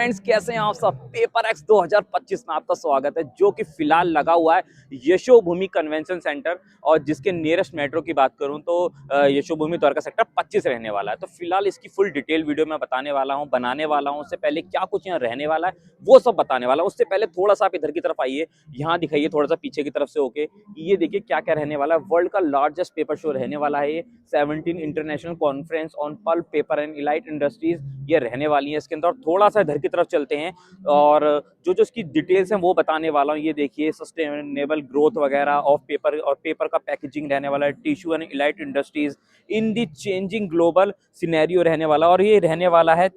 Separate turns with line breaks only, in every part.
Friends, कैसे हैं आप सब। पेपर एक्स 2025 में आपका स्वागत है, जो कि फिलहाल लगा हुआ है यशोभूमि कन्वेंशन सेंटर। और जिसके नियरेस्ट मेट्रो की बात करूं तो यशोभूमि द्वारका सेक्टर 25 रहने वाला है। तो फिलहाल इसकी फुल डिटेल वीडियो मैं बताने वाला हूं, बनाने वाला हूं। उससे पहले क्या कुछ यहाँ रहने वाला है वो सब बताने वाला हूं। उससे पहले थोड़ा सा आप इधर की तरफ आइए, यहाँ दिखाइए थोड़ा सा पीछे की तरफ से होके। ये देखिए क्या क्या रहने वाला है। वर्ल्ड का लार्जेस्ट पेपर शो रहने वाला है ये। 17 international conference on pulp paper and elite industries ये रहने वाली है इसके अंदर। और थोड़ा सा इधर की तरफ चलते हैं और जो जो इसकी डिटेल्स हैं वो बताने वाला हूँ। ये देखिए सस्टेनेबल ग्रोथ वगैरह ऑफ पेपर और पेपर का पैकेजिंग रहने वाला है। Tissue and elite industries in the changing global scenario रहने वाला। और ये रहने वाला है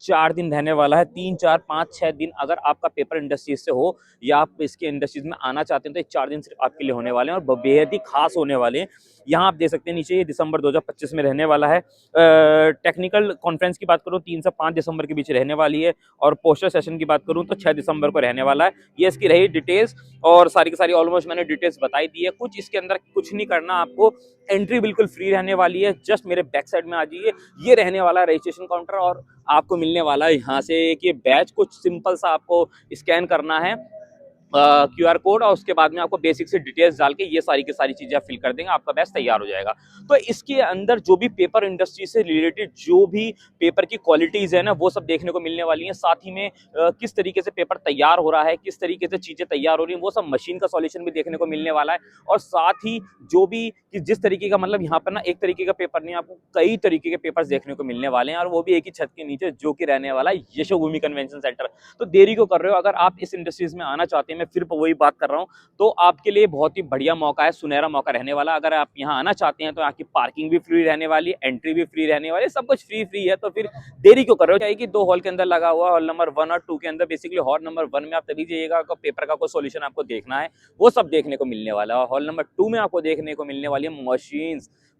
4 दिन रहने वाला है। 3, 4, 5, 6 दिन अगर आपका पेपर इंडस्ट्रीज से हो या आप इसके इंडस्ट्रीज में आना चाहते हैं तो ये 4 दिन सिर्फ आपके लिए होने वाले हैं और बेहद ही खास होने वाले हैं। यहाँ आप देख सकते हैं नीचे, ये दिसंबर 2025 में रहने वाला है। टेक्निकल कॉन्फ्रेंस की बात करूँ 3 से 5 दिसंबर के बीच रहने वाली है। और पोस्टर सेशन की बात करूँ तो 6 दिसंबर को रहने वाला है। ये इसकी रही डिटेल्स और सारी की सारी ऑलमोस्ट मैंने डिटेल्स बताई दी है। कुछ इसके अंदर कुछ नहीं करना आपको, एंट्री बिल्कुल फ्री रहने वाली है। जस्ट मेरे बैक साइड में आ जाइए, ये रहने वाला है रजिस्ट्रेशन काउंटर। और आपको मिलने वाला है यहाँ से कि बैच कुछ सिंपल सा आपको स्कैन करना है QR कोड, और उसके बाद में आपको बेसिक से डिटेल्स डाल के ये सारी की सारी चीजें आप फिल कर देंगे, आपका बैच तैयार हो जाएगा। तो इसके अंदर जो भी पेपर इंडस्ट्री से रिलेटेड जो भी पेपर की क्वालिटीज है ना वो सब देखने को मिलने वाली है। साथ ही में किस तरीके से पेपर तैयार हो रहा है, किस तरीके से चीजें तैयार हो रही हैं, वो सब मशीन का सॉल्यूशन भी देखने को मिलने वाला है। और साथ ही जो भी जिस तरीके का मतलब यहाँ पर ना एक तरीके का पेपर नहीं, आपको कई तरीके के पेपर देखने को मिलने वाले हैं, और वो भी एक ही छत के नीचे, जो कि रहने वाला है यशोभूमि कन्वेंशन सेंटर। तो देरी क्यों कर रहे हो, अगर आप इस इंडस्ट्रीज में आना चाहते हैं, मैं फिर वही बात कर रहा हूँ, तो आपके लिए बहुत ही बढ़िया मौका है, सुनहरा मौका रहने वाला। अगर आप यहाँ आना चाहते हैं तो आपकी पार्किंग भी फ्री रहने वाली है, एंट्री भी फ्री रहने वाली है, सब कुछ फ्री है। तो फिर देरी क्यों कर रहे हो। चाहिए कि 2 हॉल के अंदर लगा हुआ है, हॉल नंबर 1 और 2 के अंदर। बेसिकली हॉल नंबर 1 में आप तभी जाइएगा, पेपर का कोई सोल्यूशन आपको देखना है वो सब देखने को मिलने वाला है। और हॉल नंबर 2 में आपको देखने को मिलने वाली है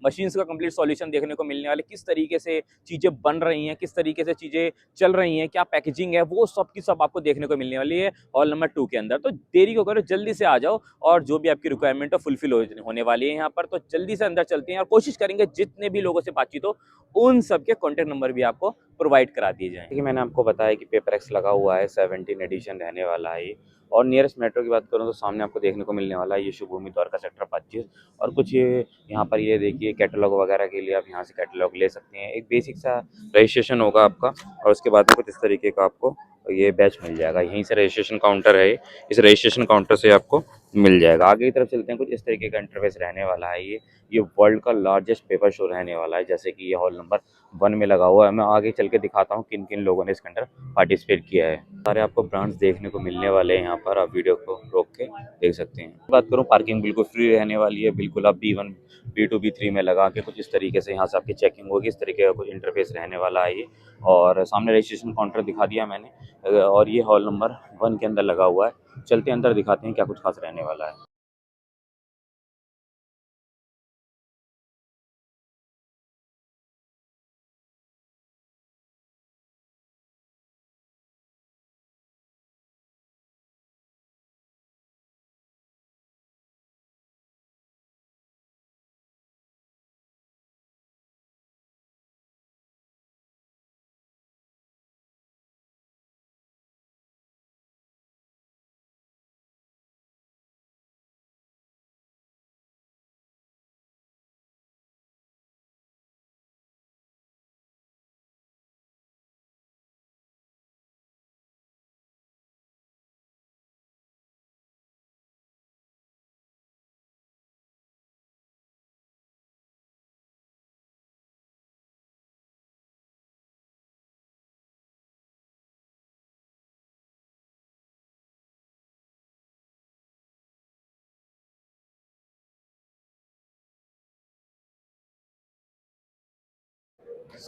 मशीन्स का कंप्लीट सॉल्यूशन देखने को मिलने वाले। किस तरीके से चीजें बन रही हैं, किस तरीके से चीजें चल रही हैं, क्या पैकेजिंग है, वो सब की सब आपको देखने को मिलने वाली है हॉल नंबर 2 के अंदर। तो देरी को करो, जल्दी से आ जाओ और जो भी आपकी रिक्वायरमेंट है फुलफिल होने वाली है यहाँ पर। तो जल्दी से अंदर चलते हैं और कोशिश करेंगे जितने भी लोगों से बातचीत हो उन सबके कॉन्टैक्ट नंबर भी आपको प्रोवाइड करा दिए जाए। देखिए मैंने आपको बताया कि पेपर एक्स लगा हुआ है, 17 एडिशन रहने वाला है। और नियरेस्ट मेट्रो की बात करूँ तो सामने आपको देखने को मिलने वाला है यशोभूमि द्वारका सेक्टर 25। और कुछ ये यहाँ पर ये देखिए कैटलॉग वगैरह के लिए आप यहाँ से कैटलॉग ले सकते हैं। एक बेसिक सा रजिस्ट्रेशन होगा आपका और उसके बाद में कुछ इस तरीके का आपको ये बैच मिल जाएगा। यहीं से रजिस्ट्रेशन काउंटर है, इस रजिस्ट्रेशन काउंटर से आपको मिल जाएगा। आगे की तरफ चलते हैं, कुछ इस तरीके का इंटरफेस रहने वाला है। ये वर्ल्ड का लार्जेस्ट पेपर शो रहने वाला है, जैसे कि ये हॉल नंबर 1 में लगा हुआ है। मैं आगे चल के दिखाता हूँ किन किन लोगों ने इसके अंदर पार्टिसिपेट किया है। सारे आपको ब्रांड्स देखने को मिलने वाले हैं यहाँ पर, आप वीडियो को रोक के देख सकते हैं। बात करूँ, पार्किंग बिल्कुल फ्री रहने वाली है। बिल्कुल आप B1 B2 B3 में लगा के कुछ इस तरीके से यहाँ से आपकी चेकिंग होगी। इस तरीके का कुछ इंटरफेस रहने वाला है ये। और सामने रजिस्ट्रेशन काउंटर दिखा दिया मैंने, और ये हॉल नंबर 1 के अंदर लगा हुआ है। चलते हैं अंदर, दिखाते हैं क्या कुछ खास रहने वाला है।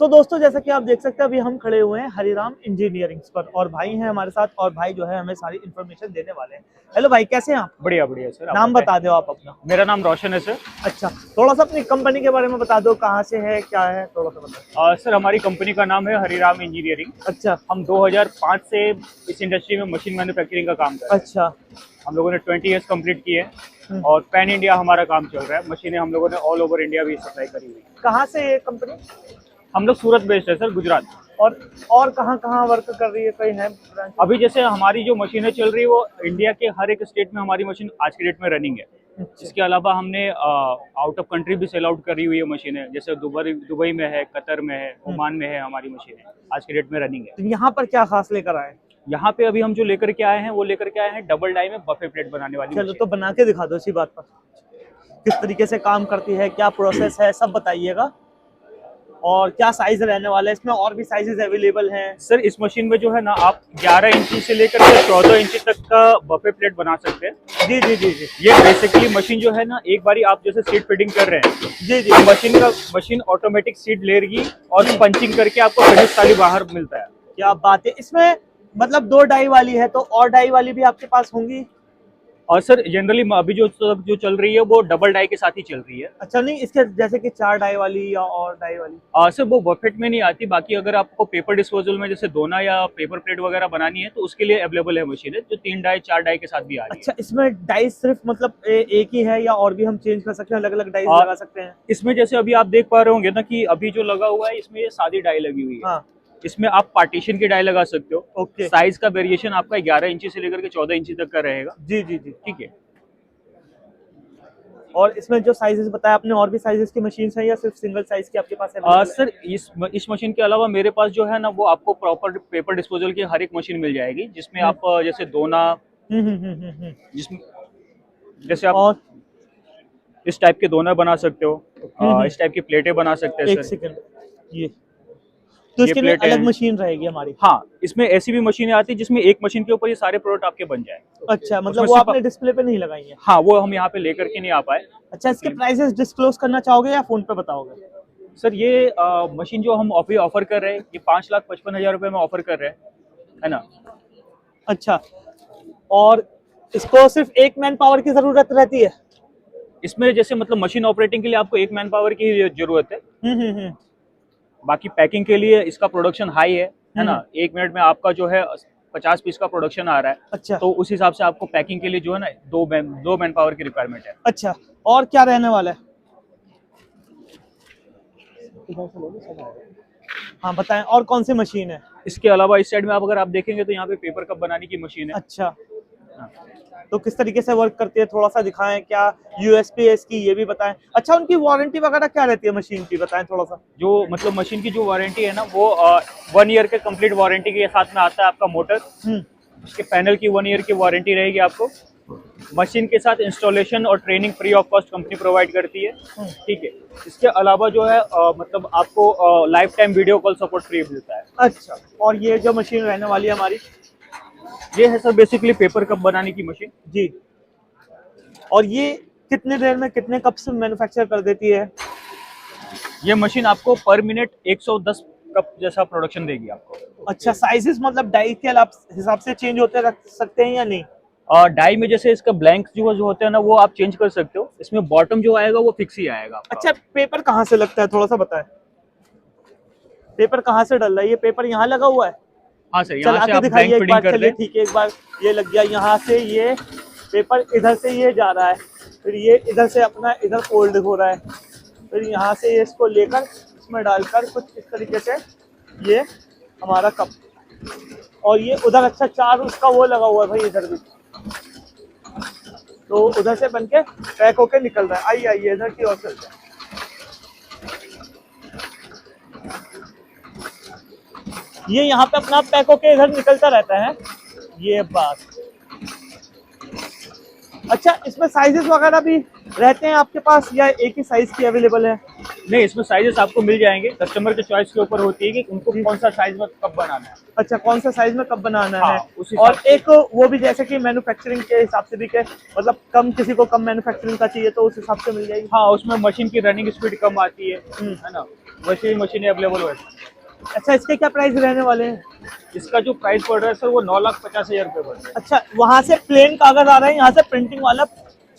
दोस्तों, जैसा कि आप देख सकते हैं, अभी हम खड़े हुए हैं हरिराम इंजीनियरिंग्स पर और भाई हैं हमारे साथ, और भाई जो है हमें सारी इन्फॉर्मेशन देने वाले हैं। हेलो भाई, कैसे हैं आप?
बढ़िया बढ़िया सर।
नाम बता दो आप अपना।
मेरा नाम रोशन है सर।
अच्छा, थोड़ा सा अपनी कंपनी के बारे में बता दो, कहाँ से है, क्या है, थोड़ा सा बता।
सर हमारी कंपनी का नाम है हरिराम इंजीनियरिंग।
अच्छा।
हम 2005 से इस इंडस्ट्री में मशीन मैन्युफैक्चरिंग का काम कर रहे हैं।
अच्छा।
हम लोगों ने 20 ईयर्स कंप्लीट किए और पैन इंडिया हमारा काम चल रहा है। मशीनें हम लोगों ने ऑल ओवर इंडिया भी सप्लाई करी हुई है।
कहाँ से ये कंपनी?
हम लोग सूरत बेस्ड है सर, गुजरात।
और कहाँ वर्क कर रही है, कोई है branch?
अभी जैसे हमारी जो मशीनें चल रही है वो इंडिया के हर एक स्टेट में हमारी मशीन आज के डेट में रनिंग है।
अच्छा।
इसके अलावा हमने आउट ऑफ कंट्री भी सेल आउट करी हुई है मशीनें, जैसे दुबई में है, कतर में है, ओमान में है हमारी मशीनें आज के डेट में रनिंग है।
तो यहाँ पर क्या खास लेकर आए?
यहाँ पे अभी हम जो लेकर के आए हैं वो लेकर के आए हैं डबल डाई में बफे प्लेट बनाने वाली
चलो
मशीन।
तो बना के दिखा दो इसी बात पर, किस तरीके से काम करती है, क्या प्रोसेस है, सब बताइएगा। और क्या साइज रहने वाला है इसमें, और भी साइजेस अवेलेबल हैं?
सर इस मशीन में जो है ना आप 11 इंची से लेकर के 14 इंची तक का बफे प्लेट बना सकते हैं।
जी जी जी जी
ये बेसिकली मशीन जो है ना, एक बारी आप जैसे सीट फिटिंग कर रहे हैं
जी जी।
तो मशीन ऑटोमेटिक सीट लेगी और पंचिंग करके आपको फिनिश थाली बाहर मिलता है।
क्या बात है, इसमें मतलब 2 डाई वाली है तो और डाई वाली भी आपके पास होंगी?
और सर जनरली अभी जो चल रही है वो डबल डाई के साथ ही चल रही है।
अच्छा, नहीं इसके जैसे कि 4 डाई वाली या और डाई वाली?
सर वो बफेट में नहीं आती, बाकी अगर आपको पेपर डिस्पोजल में जैसे दोना या पेपर प्लेट वगैरह बनानी है तो उसके लिए अवेलेबल है मशीन, जो 3 डाई 4 डाई के साथ भी आ रही है।
अच्छा, इसमें डाई सिर्फ मतलब एक ही है या और भी हम चेंज कर सकते हैं, अलग अलग डाई लगा सकते हैं?
इसमें जैसे अभी आप देख पा रहे होंगे ना कि अभी जो लगा हुआ है इसमें ये सादी डाई लगी हुई है।
हाँ।
इसमें आप पार्टीशन की डाई लगा सकते हो।
ओके।
साइज का वेरिएशन आपका 11 इंची से लेकर के 14 इंची तक का रहेगा।
जी जी जी।
ठीक है।
और इसमें जो साइजेस बताया आपने, और भी साइजेस की मशीन है या सिर्फ सिंगल साइज की आपके पास है?
सर इस मशीन के अलावा मेरे पास जो है ना वो आपको प्रॉपर पेपर डिस्पोजल की हर एक मशीन मिल जाएगी, जिसमें आप जैसे दोना, जिसमें जैसे आप
और
इस टाइप के दोना बना सकते हो, इस टाइप की प्लेटें बना सकते हैं
एक
सर।
सेकंड, ये तो
ये
इसके लिए
प्लेटें
अलग
हैं।
मशीन रहेगी हमारी?
हाँ, इसमें ऐसी भी मशीनें आती है जिसमें एक मशीन के ऊपर ये सारे प्रोडक्ट आपके बन जाए।
अच्छा, मतलब
उसमें
वो
सिर्फ
आपने डिस्प्ले पे नहीं लगाई है?
हाँ, वो हम यहाँ पे लेकर के नहीं आ पाए।
अच्छा, इसके प्राइसेस डिस्क्लोज करना चाहोगे या फोन पे बताओगे?
सर ये मशीन जो हम अभी ऑफर कर रहे हैं ये 5,55,000 रुपए में ऑफर कर रहे हैं, है ना।
अच्छा, और इसको सिर्फ एक मैन पावर की जरूरत रहती है?
इसमें जैसे मतलब मशीन ऑपरेटिंग के लिए आपको एक मैन पावर की ही जरूरत है।
हम्म।
बाकी पैकिंग के लिए इसका प्रोडक्शन हाई है ना। 1 मिनट में आपका जो है 50 पीस का प्रोडक्शन आ रहा है।
अच्छा।
तो उस हिसाब से आपको पैकिंग के लिए जो है ना दो मैन पावर की रिक्वायरमेंट है।
अच्छा, और क्या रहने वाला है? हाँ बताएं, और कौन सी मशीन है?
इसके अलावा इस साइड में आप अगर आप देखेंगे तो यहाँ पे पेपर कप बनाने की मशीन है।
अच्छा,
हाँ।
तो किस तरीके से वर्क करती है थोड़ा सा दिखाएं, क्या यूएसपी है इसकी ये भी बताएं। अच्छा, उनकी वारंटी वगैरह क्या रहती है मशीन की, बताएं थोड़ा सा।
जो मतलब मशीन की जो वारंटी है ना वो 1 ईयर के कंप्लीट वारंटी के साथ में आता है आपका मोटर। उसके पैनल की 1 ईयर की वारंटी रहेगी आपको। मशीन के साथ इंस्टॉलेशन और training free of cost company provide करती है। ठीक है। इसके अलावा जो है मतलब आपको life time video call support free मिलता है।
अच्छा, और ये जो मशीन रहने वाली है हमारी,
ये है सर बेसिकली पेपर कप बनाने की मशीन।
जी, और ये कितने देर में कितने कप से मैन्युफैक्चर कर देती है?
ये मशीन आपको पर मिनट 110 कप जैसा प्रोडक्शन देगी आपको।
अच्छा, साइजेस मतलब डाई के हिसाब से चेंज होते रख सकते हैं या नहीं?
और डाई में जैसे इसका ब्लैंक जो होते हैं ना वो आप चेंज कर सकते हो। इसमें बॉटम जो आएगा वो फिक्स ही आएगा आपका।
अच्छा, पेपर कहाँ से लगता है थोड़ा सा बताएं, पेपर कहाँ से डल रहा है? ये पेपर यहाँ लगा हुआ है?
हाँ सर,
चल
यहाँ से
आके
आप
दिखाइए
ब्लैंक
एक बार।
फिटिंग कर
चलिए
दें।
ठीक है, एक बार ये लग गया यहाँ से, ये पेपर इधर से ये जा रहा है, फिर ये इधर से अपना इधर फोल्ड हो रहा है, फिर यहाँ से ये इसको लेकर इसमें डालकर कुछ इस तरीके से ये हमारा कप, और ये उधर अच्छा 4 उसका वो लगा हुआ है भाई इधर भी, तो उधर से बनके पैक होके निकल रहा है। आइए आइए इधर की ओर चलते हैं। ये यहाँ पे अपना पैक होके इधर निकलता रहता है, ये बात। अच्छा, इसमें साइजेस वगैरह भी रहते हैं आपके पास या एक ही साइज की अवेलेबल है?
नहीं, इसमें साइजेस आपको मिल जाएंगे, कस्टमर के चॉइस के ऊपर होती है कि उनको कौन सा साइज में कब बनाना है।
अच्छा, कौन सा साइज में कब बनाना
हाँ,
है।
उसी
और
हिसाब से।
एक वो भी जैसे कि मैन्युफैक्चरिंग के हिसाब से भी के मतलब कम, किसी को कम मैन्युफैक्चरिंग का चाहिए तो उस हिसाब से मिल जाएगी।
हाँ, उसमें मशीन की रनिंग स्पीड कम आती है ना, वैसे ही मशीनें अवेलेबल हो।
अच्छा, इसके क्या प्राइस रहने वाले हैं?
इसका जो प्राइस पड़ रहा है सर वो 9,50,000 रुपये पड़ रहा है।
अच्छा, वहां से प्लेन कागज आ रहा है, यहाँ से प्रिंटिंग वाला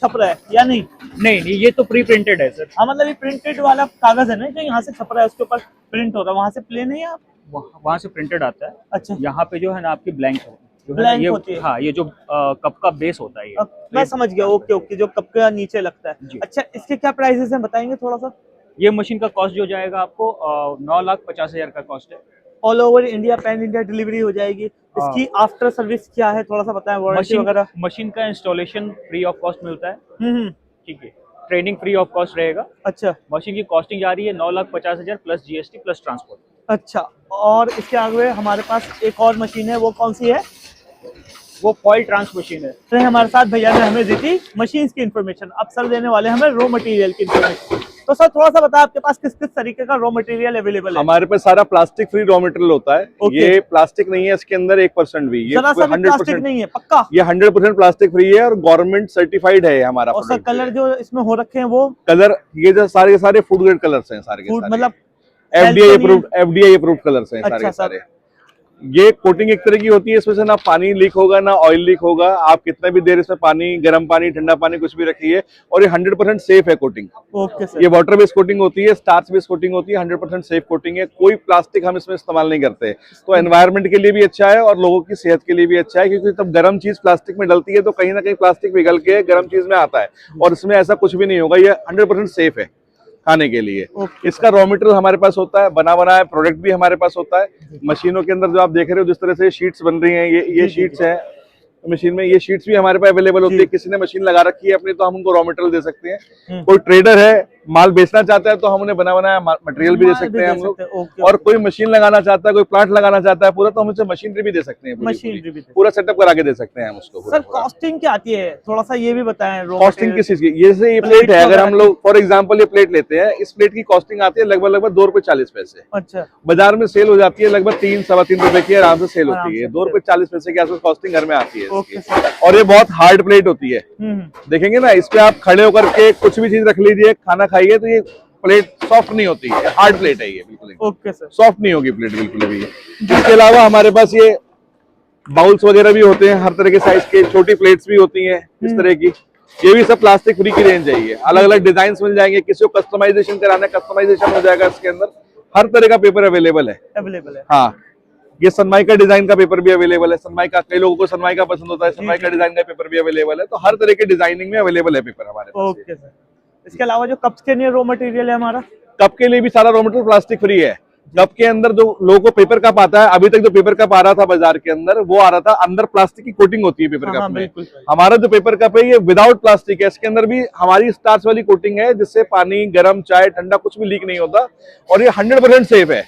छप रहा है या नहीं?
नहीं, ये तो प्री प्रिंटेड है सर।
हाँ, मतलब ये प्रिंटेड वाला कागज है ना जो यहाँ से छप रहा है, उसके ऊपर प्रिंट हो रहा है, वहां से प्लेन है या?
वहाँ से प्रिंटेड आता है।
अच्छा,
यहाँ पे जो है ना आपकी ब्लैंक जो है ना,
ब्लैंक
ये
होती है।
हाँ, ये जो कप का बेस होता है ये।
मैं समझ गया, ओके ओके, जो कप के नीचे लगता है।
जी।
अच्छा, इसके क्या प्राइसेस हैं बताएंगे थोड़ा सा?
ये मशीन का कॉस्ट जो जाएगा आपको 9,50,000 का कॉस्ट है।
All over India, pan India delivery हो जाएगी। इसकी आफ्टर सर्विस क्या है, थोड़ा सा बताएं, वारंटी वगैरह।
मशीन का इंस्टॉलेशन फ्री ऑफ कॉस्ट मिलता है,
हम्म।
ठीक है। ट्रेनिंग फ्री ऑफ कॉस्ट रहेगा।
अच्छा
मशीन की कॉस्टिंग जा रही है 9,50,000 प्लस जीएसटी प्लस ट्रांसपोर्ट।
अच्छा, और इसके आगे हमारे पास एक और मशीन है, वो कौन सी है?
वो फॉइल ट्रांस मशीन है।
तो हमारे साथ भैया ने हमें दी थी मशीन्स की इन्फॉर्मेशन, अब सर देने वाले हैं हमें रॉ मटेरियल की इन्फॉर्मेशन। तो सर थोड़ा सा बताएं, आपके पास किस किस तरीके का रॉ मटेरियल अवेलेबल है?
हमारे पास सारा प्लास्टिक फ्री रॉ मटेरियल होता है।
Okay.
ये प्लास्टिक नहीं है, इसके अंदर 1% भी, ये
जरा सा भी प्लास्टिक
100%
नहीं है, पक्का?
ये 100% प्लास्टिक फ्री है और गवर्नमेंट सर्टिफाइड है हमारा।
और सर कलर जो इसमें हो रखे हैं वो
कलर, ये जो सारे के सारे फूड ग्रेड कलर्स हैं, सारे के
फूड
सारे
मतलब
एफडीआई अप्रूव्ड कलर्स हैं सारे
अच्छा
के
सर।
सारे। ये कोटिंग एक तरह की होती है, इसमें से ना पानी लीक होगा ना ऑयल लीक होगा। आप कितना भी देर इसमें पानी, गर्म पानी, ठंडा पानी कुछ भी रखिए, और ये 100% सेफ है कोटिंग।
Okay sir.
ये वाटर बेस्ड कोटिंग होती है, स्टार्च बेस्ड कोटिंग होती है, 100% सेफ कोटिंग है। कोई प्लास्टिक हम इसमें इस्तेमाल नहीं करते, तो एनवायरनमेंट के लिए भी अच्छा है और लोगों की सेहत के लिए भी अच्छा है, क्योंकि जब गर्म चीज प्लास्टिक में डलती है तो कहीं ना कहीं प्लास्टिक पिघल के गर्म चीज में आता है, और इसमें ऐसा कुछ भी नहीं होगा। ये 100% सेफ है खाने के लिए। इसका रॉ मटेरियल हमारे पास होता है, बना बनाया प्रोडक्ट भी हमारे पास होता है। मशीनों के अंदर जो आप देख रहे हो जिस तरह से शीट्स बन रही हैं, ये शीट्स हैं मशीन में, ये शीट्स भी हमारे पास अवेलेबल होती है। किसी ने मशीन लगा रखी है अपनी, तो हम उनको रॉ मटेरियल दे सकते हैं। कोई ट्रेडर है, माल बेचना चाहता है, तो हम उन्हें बना बनाया मटेरियल भी दे सकते हैं हम लोग। और कोई मशीन लगाना चाहता है, कोई प्लांट लगाना चाहता है पूरा, तो हम उसे मशीनरी भी दे सकते हैं,
मशीनरी
पूरा सेटअप करा के दे सकते हैं हम उसको।
सर कॉस्टिंग क्या आती है, थोड़ा सा ये भी बताएं।
कॉस्टिंग किस चीज की? जैसे ये प्लेट है, अगर हम लोग फॉर एग्जांपल ये प्लेट लेते हैं, इस प्लेट की कॉस्टिंग आती है लगभग 2 रुपए 40 पैसे।
अच्छा,
बाजार में सेल हो जाती है लगभग 3, सवा 3 रुपए की आराम से सेल होती है। 2 रुपए 40 पैसे के आसपास कॉस्टिंग घर में आती है इसकी। और ये बहुत हार्ड प्लेट होती है, देखेंगे ना, इस पे आप खड़े होकर के कुछ भी चीज रख लीजिए, खाना खाइए, तो ये प्लेट सॉफ्ट नहीं होती है, हार्ड प्लेट है ये बिल्कुल।
Okay sir.
सॉफ्ट नहीं होगी प्लेट बिल्कुल भी। इसके अलावा हमारे पास ये बाउल्स वगैरह भी होते हैं, हर तरह के साइज के, छोटी प्लेट्स भी होती हैं इस तरह की। ये भी सब प्लास्टिक फ्री की रेंज है। ये अलग अलग डिजाइन मिल जाएंगे, किसी को कस्टमाइजेशन कराना है कस्टमाइजेशन हो जाएगा इसके अंदर। हर तरह का पेपर अवेलेबल है। हाँ, ये सनमाइका डिजाइन का पेपर भी अवेलेबल है। सनमाइका, कई लोगों को सनमाइका पसंद होता है, सनमाइका डिजाइन का पेपर भी अवेलेबल है। तो हर तरह के डिजाइनिंग में अवेलेबल है पेपर हमारे पास।
Okay sir. इसके अलावा जो कप्स के लिए रॉ मटेरियल है हमारा,
कप के लिए भी सारा रॉ मटेरियल प्लास्टिक फ्री है। कप के अंदर जो लोगों को पेपर कप आता है, अभी तक जो पेपर कप आ रहा था बाजार के अंदर, वो आ रहा था अंदर प्लास्टिक की कोटिंग होती है पेपर कप में। हमारा जो पेपर कप है ये विदाउट प्लास्टिक है, इसके अंदर भी हमारी स्टार्च वाली कोटिंग है, जिससे पानी, गर्म, चाय, ठंडा कुछ भी लीक नहीं होता। और ये 100% सेफ है,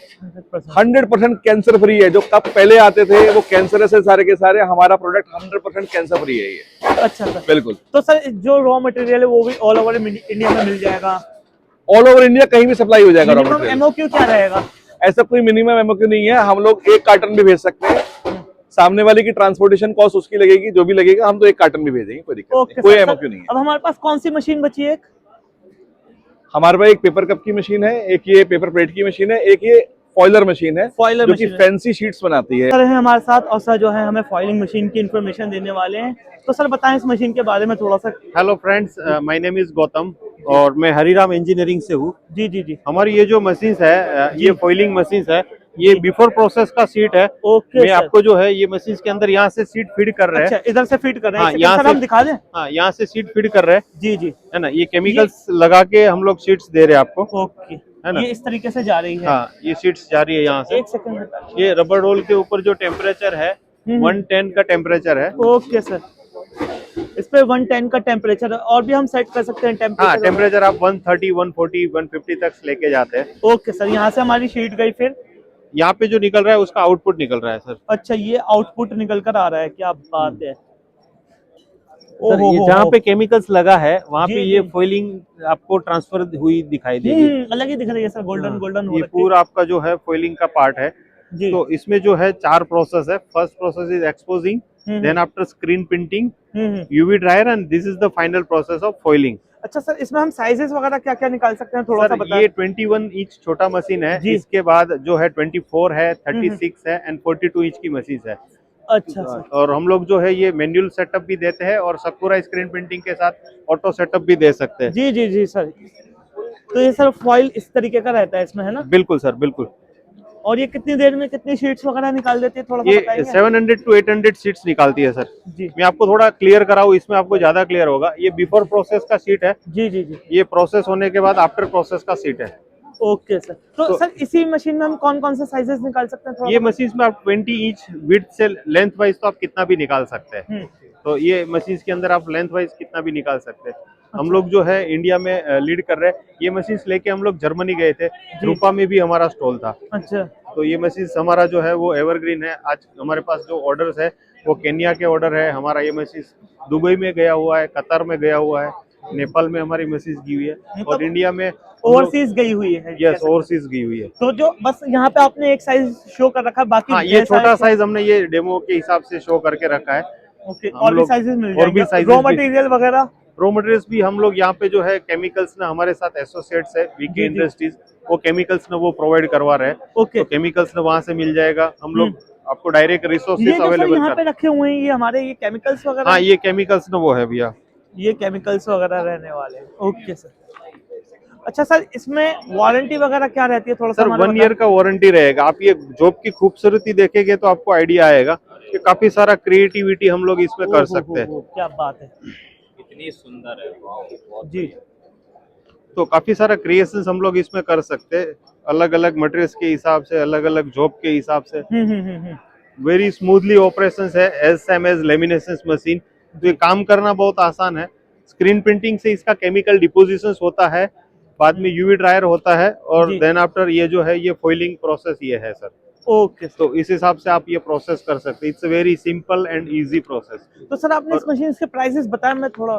100% कैंसर फ्री है। जो कप पहले आते थे वो कैंसर से सारे के सारे, हमारा प्रोडक्ट 100% कैंसर फ्री है ये।
अच्छा सर,
बिल्कुल।
तो सर जो रॉ मटेरियल है वो भी ऑल ओवर इंडिया में मिल जाएगा?
ऑल ओवर इंडिया कहीं भी सप्लाई हो जाएगा रॉ मटेरियल।
एमओक्यू क्या रहेगा?
ऐसा कोई मिनिमम एमओक्यू नहीं है, हम लोग 1 कार्टन भी भेज सकते हैं। सामने वाले की ट्रांसपोर्टेशन कॉस्ट उसकी लगेगी, जो भी लगेगा, हम तो 1 कार्टन भी भेजेंगे, कोई दिक्कत नहीं, कोई एमओक्यू नहीं है।
अब हमारे पास कौन सी मशीन बची है?
हमारे पास एक पेपर कप की मशीन है, एक ये पेपर प्लेट की मशीन है, एक ये फॉइलर मशीन है, जो कि फैंसी शीट्स बनाती है।
सर है हमारे साथ, और सर जो है हमें फॉइलिंग मशीन की इन्फॉर्मेशन देने वाले हैं। तो सर बताएं इस मशीन के बारे में थोड़ा सा।
Hello friends, my name is Gautam और मैं हरिराम इंजीनियरिंग से हूँ।
जी जी जी।
हमारी ये जो मशीन्स है, ये फॉइलिंग मशीन्स है, ये बिफोर प्रोसेस का सीट है।
ओके,
मैं आपको जो है ये मशीन्स के अंदर यहाँ से सीट फीड कर रहे हैं।
अच्छा, इधर से फीड कर रहे हैं?
हाँ, यहाँ से
हम दिखा दें।
हाँ, यहाँ से सीट फीड कर रहे हैं।
जी जी,
है ना, ये केमिकल्स लगा के हम लोग सीट्स दे रहे हैं आपको।
ओके,
है ना,
ये इस तरीके से जा रही है।
हाँ, ये सीट्स जा रही है यहाँ से।
1 सेकंड।
ये रबर रोल के ऊपर जो टेम्परेचर है 110 का टेम्परेचर है।
ओके सर, इस पे 110 का टेम्परेचर, और भी हम सेट कर सकते हैं टेम्परेचर?
हाँ, टेम्परेचर आप 130, 140, 150 तक लेके जाते हैं।
ओके सर, यहाँ से हमारी शीट गई, फिर
यहाँ पे जो निकल रहा है उसका आउटपुट निकल रहा है सर।
अच्छा, ये आउटपुट निकल कर आ रहा है, क्या बात है।
सर, ये जहाँ पे केमिकल्स लगा है वहाँ पे ये फॉइलिंग आपको ट्रांसफर हुई दिखाई देगी।
अलग ही दिख रही है सर, गोल्डन गोल्डन।
ये पूरा आपका जो है फॉइलिंग का पार्ट है।
जी।
तो इसमें जो है 4 प्रोसेस है। First process is exposing, then after screen printing, UV dryer, and this is the final process of foiling.
अच्छा सर, इसमें हम साइजेस वगैरह क्या क्या निकाल सकते हैं, थोड़ा सा बताएं।
ये 21 इंच छोटा मशीन है, इसके बाद जो है 24 है, 36 है एंड 42 इंच की मशीन है।
अच्छा सर।
और हम लोग जो है ये मैनुअल सेटअप भी देते हैं और सकुरा स्क्रीन प्रिंटिंग के साथ ऑटो सेटअप भी दे सकते हैं।
जी जी जी सर। तो ये सर फॉइल इस तरीके का रहता है इसमें, है ना?
बिल्कुल सर, बिल्कुल।
और ये कितनी देर में कितनी शीट्स वगैरह निकाल देती है, थोड़ा सा
ये
बताएंगे?
700 to 800 शीट्स निकालती है सर।
जी।
मैं आपको थोड़ा क्लियर कराऊं, इसमें आपको ज्यादा क्लियर होगा। ये बिफोर प्रोसेस का शीट है।
जी जी जी।
ये प्रोसेस होने के बाद आफ्टर प्रोसेस का शीट है।
Okay sir. तो सर इसी मशीन में हम कौन कौन से साइजेस निकाल सकते हैं थोड़ा
ये मशीन में आप 20 इंच विड्थ से लेंथ वाइज तो आप कितना भी निकाल सकते हैं। तो ये मशीन के अंदर आप लेंथ वाइज कितना भी निकाल सकते हैं। हम लोग जो है इंडिया में लीड कर रहे हैं। ये मशीन लेके हम लोग जर्मनी गए थे, रूपा में भी हमारा स्टॉल था।
अच्छा।
तो ये मशीन हमारा जो है वो एवरग्रीन है। आज हमारे पास जो ऑर्डर्स है वो केन्या के ऑर्डर है। हमारा ये मशीन दुबई में गया हुआ है, कतर में गया हुआ है, नेपाल में हमारी मशीन गई हुई है और इंडिया में
ओवरसीज गई हुई है।
यस, ओवरसीज गई हुई है।
तो जो बस यहाँ पे आपने एक साइज शो कर रखा है, बाकी
हाँ, ये छोटा साइज हमने ये डेमो के हिसाब से शो करके रखा है।
ओके, और भी साइजेस मिल
और भी
जाएंगे,
साइजेस
रॉ मटेरियल वगैरह।
रॉ मटेरियल्स भी हम लोग यहाँ पे जो है केमिकल्स ना हमारे साथ एसोसिएट्स है वीके इंडस्ट्रीज, वो केमिकल्स ना वो प्रोवाइड करवा रहे हैं।
ओके,
तो केमिकल्स ना वहाँ से मिल जाएगा। हम लोग आपको डायरेक्ट रिसोर्सेज
ये जो सर
अवेलेबल
यहाँ पे रखे हुए हैं, ये हमारे ये केमिकल्स वगैरह।
हाँ, ये केमिकल्स ना वो है भैया,
ये केमिकल्स वगैरह रहने वाले हैं। Okay sir. अच्छा सर, इसमें वारंटी वगैरह क्या रहती है, थोड़ा सा
सर 1 ईयर का वारंटी रहेगा। आप ये जॉब की खूबसूरती देखेंगे तो आपको आइडिया आएगा कि काफी सारा क्रिएटिविटी हम लोग इसमें कर सकते हैं।
क्या बात है,
कितनी सुंदर है, वाओ, बहुत
जी।
तो काफी सारा क्रिएशंस हम लोग इसमें कर सकते हैं, अलग अलग मटेरियल्स के हिसाब से, अलग अलग जॉब के हिसाब से। वेरी स्मूथली ऑपरेशंस है, एज सेम एज लेमिनेशंस मशीन। तो ये काम करना बहुत आसान है। स्क्रीन प्रिंटिंग से इसका केमिकल डिपोजिशंस होता है, बाद में यूवी ड्रायर होता है और देन आफ्टर ये जो है ये फॉइलिंग प्रोसेस ये है सर।
ओके,
तो इस हिसाब से आप ये प्रोसेस कर सकते हैं। It's a very simple and easy process.
तो सर आपने इस मशीन के प्राइसेस बताया, मैं थोड़ा।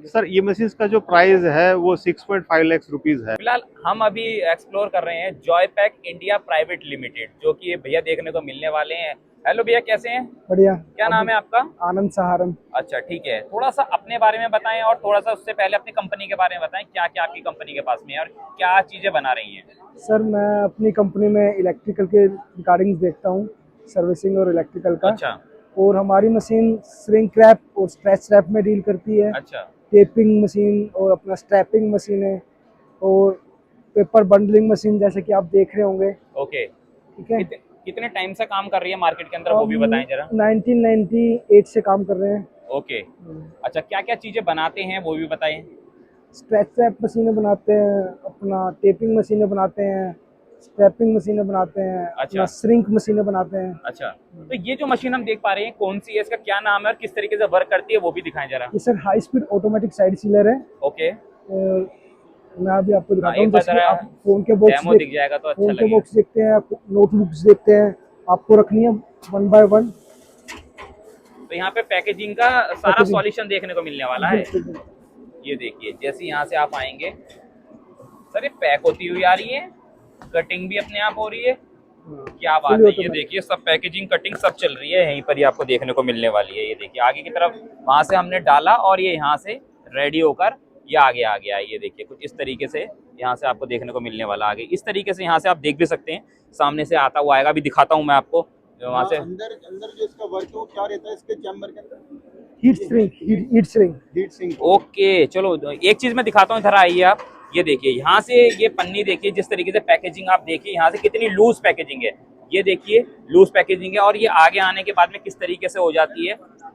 सर ये मशीन का जो प्राइस है वो 6.5 लाख रुपीज है।
फिलहाल हम अभी एक्सप्लोर कर रहे हैं जॉयपैक इंडिया प्राइवेट लिमिटेड, जो कि ये भैया देखने को मिलने वाले हैं। हेलो भैया, कैसे हैं?
बढ़िया।
क्या नाम है आपका?
आनंद सहारन।
अच्छा, ठीक है। थोड़ा सा अपने बारे में बताएं और थोड़ा सा उससे पहले अपनी कंपनी के बारे में बताएं, क्या क्या आपकी कंपनी के पास में है और क्या चीजें बना रही हैं?
सर मैं अपनी कंपनी में इलेक्ट्रिकल के रिगार्डिंग देखता हूँ, सर्विसिंग और इलेक्ट्रिकल का।
अच्छा।
और हमारी मशीन श्रिंक रैप और स्ट्रेच रैप में डील करती है।
अच्छा।
टेपिंग मशीन और अपना स्ट्रैपिंग मशीन है और पेपर बंडलिंग मशीन, जैसे कि आप देख रहे होंगे।
ओके,
ठीक है।
कितने टाइम से काम कर रही है मार्केट के अंदर, वो भी बताएं जरा।
1998 से काम कर रहे हैं।
ओके। अच्छा, क्या क्या चीजें बनाते हैं वो भी बताएं।
स्ट्रेच रैप मशीनें बनाते हैं, अपना टेपिंग मशीनें बनाते हैं, स्ट्रैपिंग मशीनें बनाते हैं, अपना श्रिंक मशीनें बनाते हैं।
अच्छा, तो ये जो मशीन हम देख पा रहे हैं कौन सी है, इसका क्या नाम है और किस तरीके से वर्क करती है वो भी दिखाएं जरा।
ये sir high speed automatic side sealer है।
ओके,
मैं अभी आपको दिखाता हूँ।
जैसे
आप फोन के बॉक्स
दिख जाएगा तो अच्छा
फोन के
लगेगा।
बॉक्स देखते हैं, नोटबुक्स देखते हैं, आपको रखनी है 1 बाय 1।
तो यहाँ पे पैकेजिंग का सारा सॉल्यूशन देखने को मिलने वाला है। ये देखिए, जैसे यहाँ से आप आएंगे सर, ये पैक होती हुई आ रही है, कटिंग भी अपने आप हो रही है। क्या बात है, ये देखिए सब पैकेजिंग कटिंग सब चल रही है, यहीं पर ही आपको देखने को मिलने वाली है। ये देखिए आगे की तरफ वहां से हमने डाला और ये यहाँ से रेडी होकर ये आगे आ गया। ये देखिए कुछ इस तरीके से यहाँ से आपको देखने को मिलने वाला आगे। इस तरीके से यहाँ से आप देख भी सकते हैं, सामने से आता हुआ आएगा। अभी दिखाता हूँ मैं आपको वहाँ से।
अंदर जो इसका वर्क है वो क्या रहता है इसके चैम्बर के अंदर?
Heat sink.
ओके, चलो एक चीज मैं दिखाता हूँ, इधर आइए आप। ये देखिए यहाँ से ये पन्नी देखिए, जिस तरीके से पैकेजिंग आप देखिए यहाँ से कितनी लूज पैकेजिंग है। ये देखिए लूज पैकेजिंग है और ये आगे आने के बाद में किस तरीके से हो जाती है।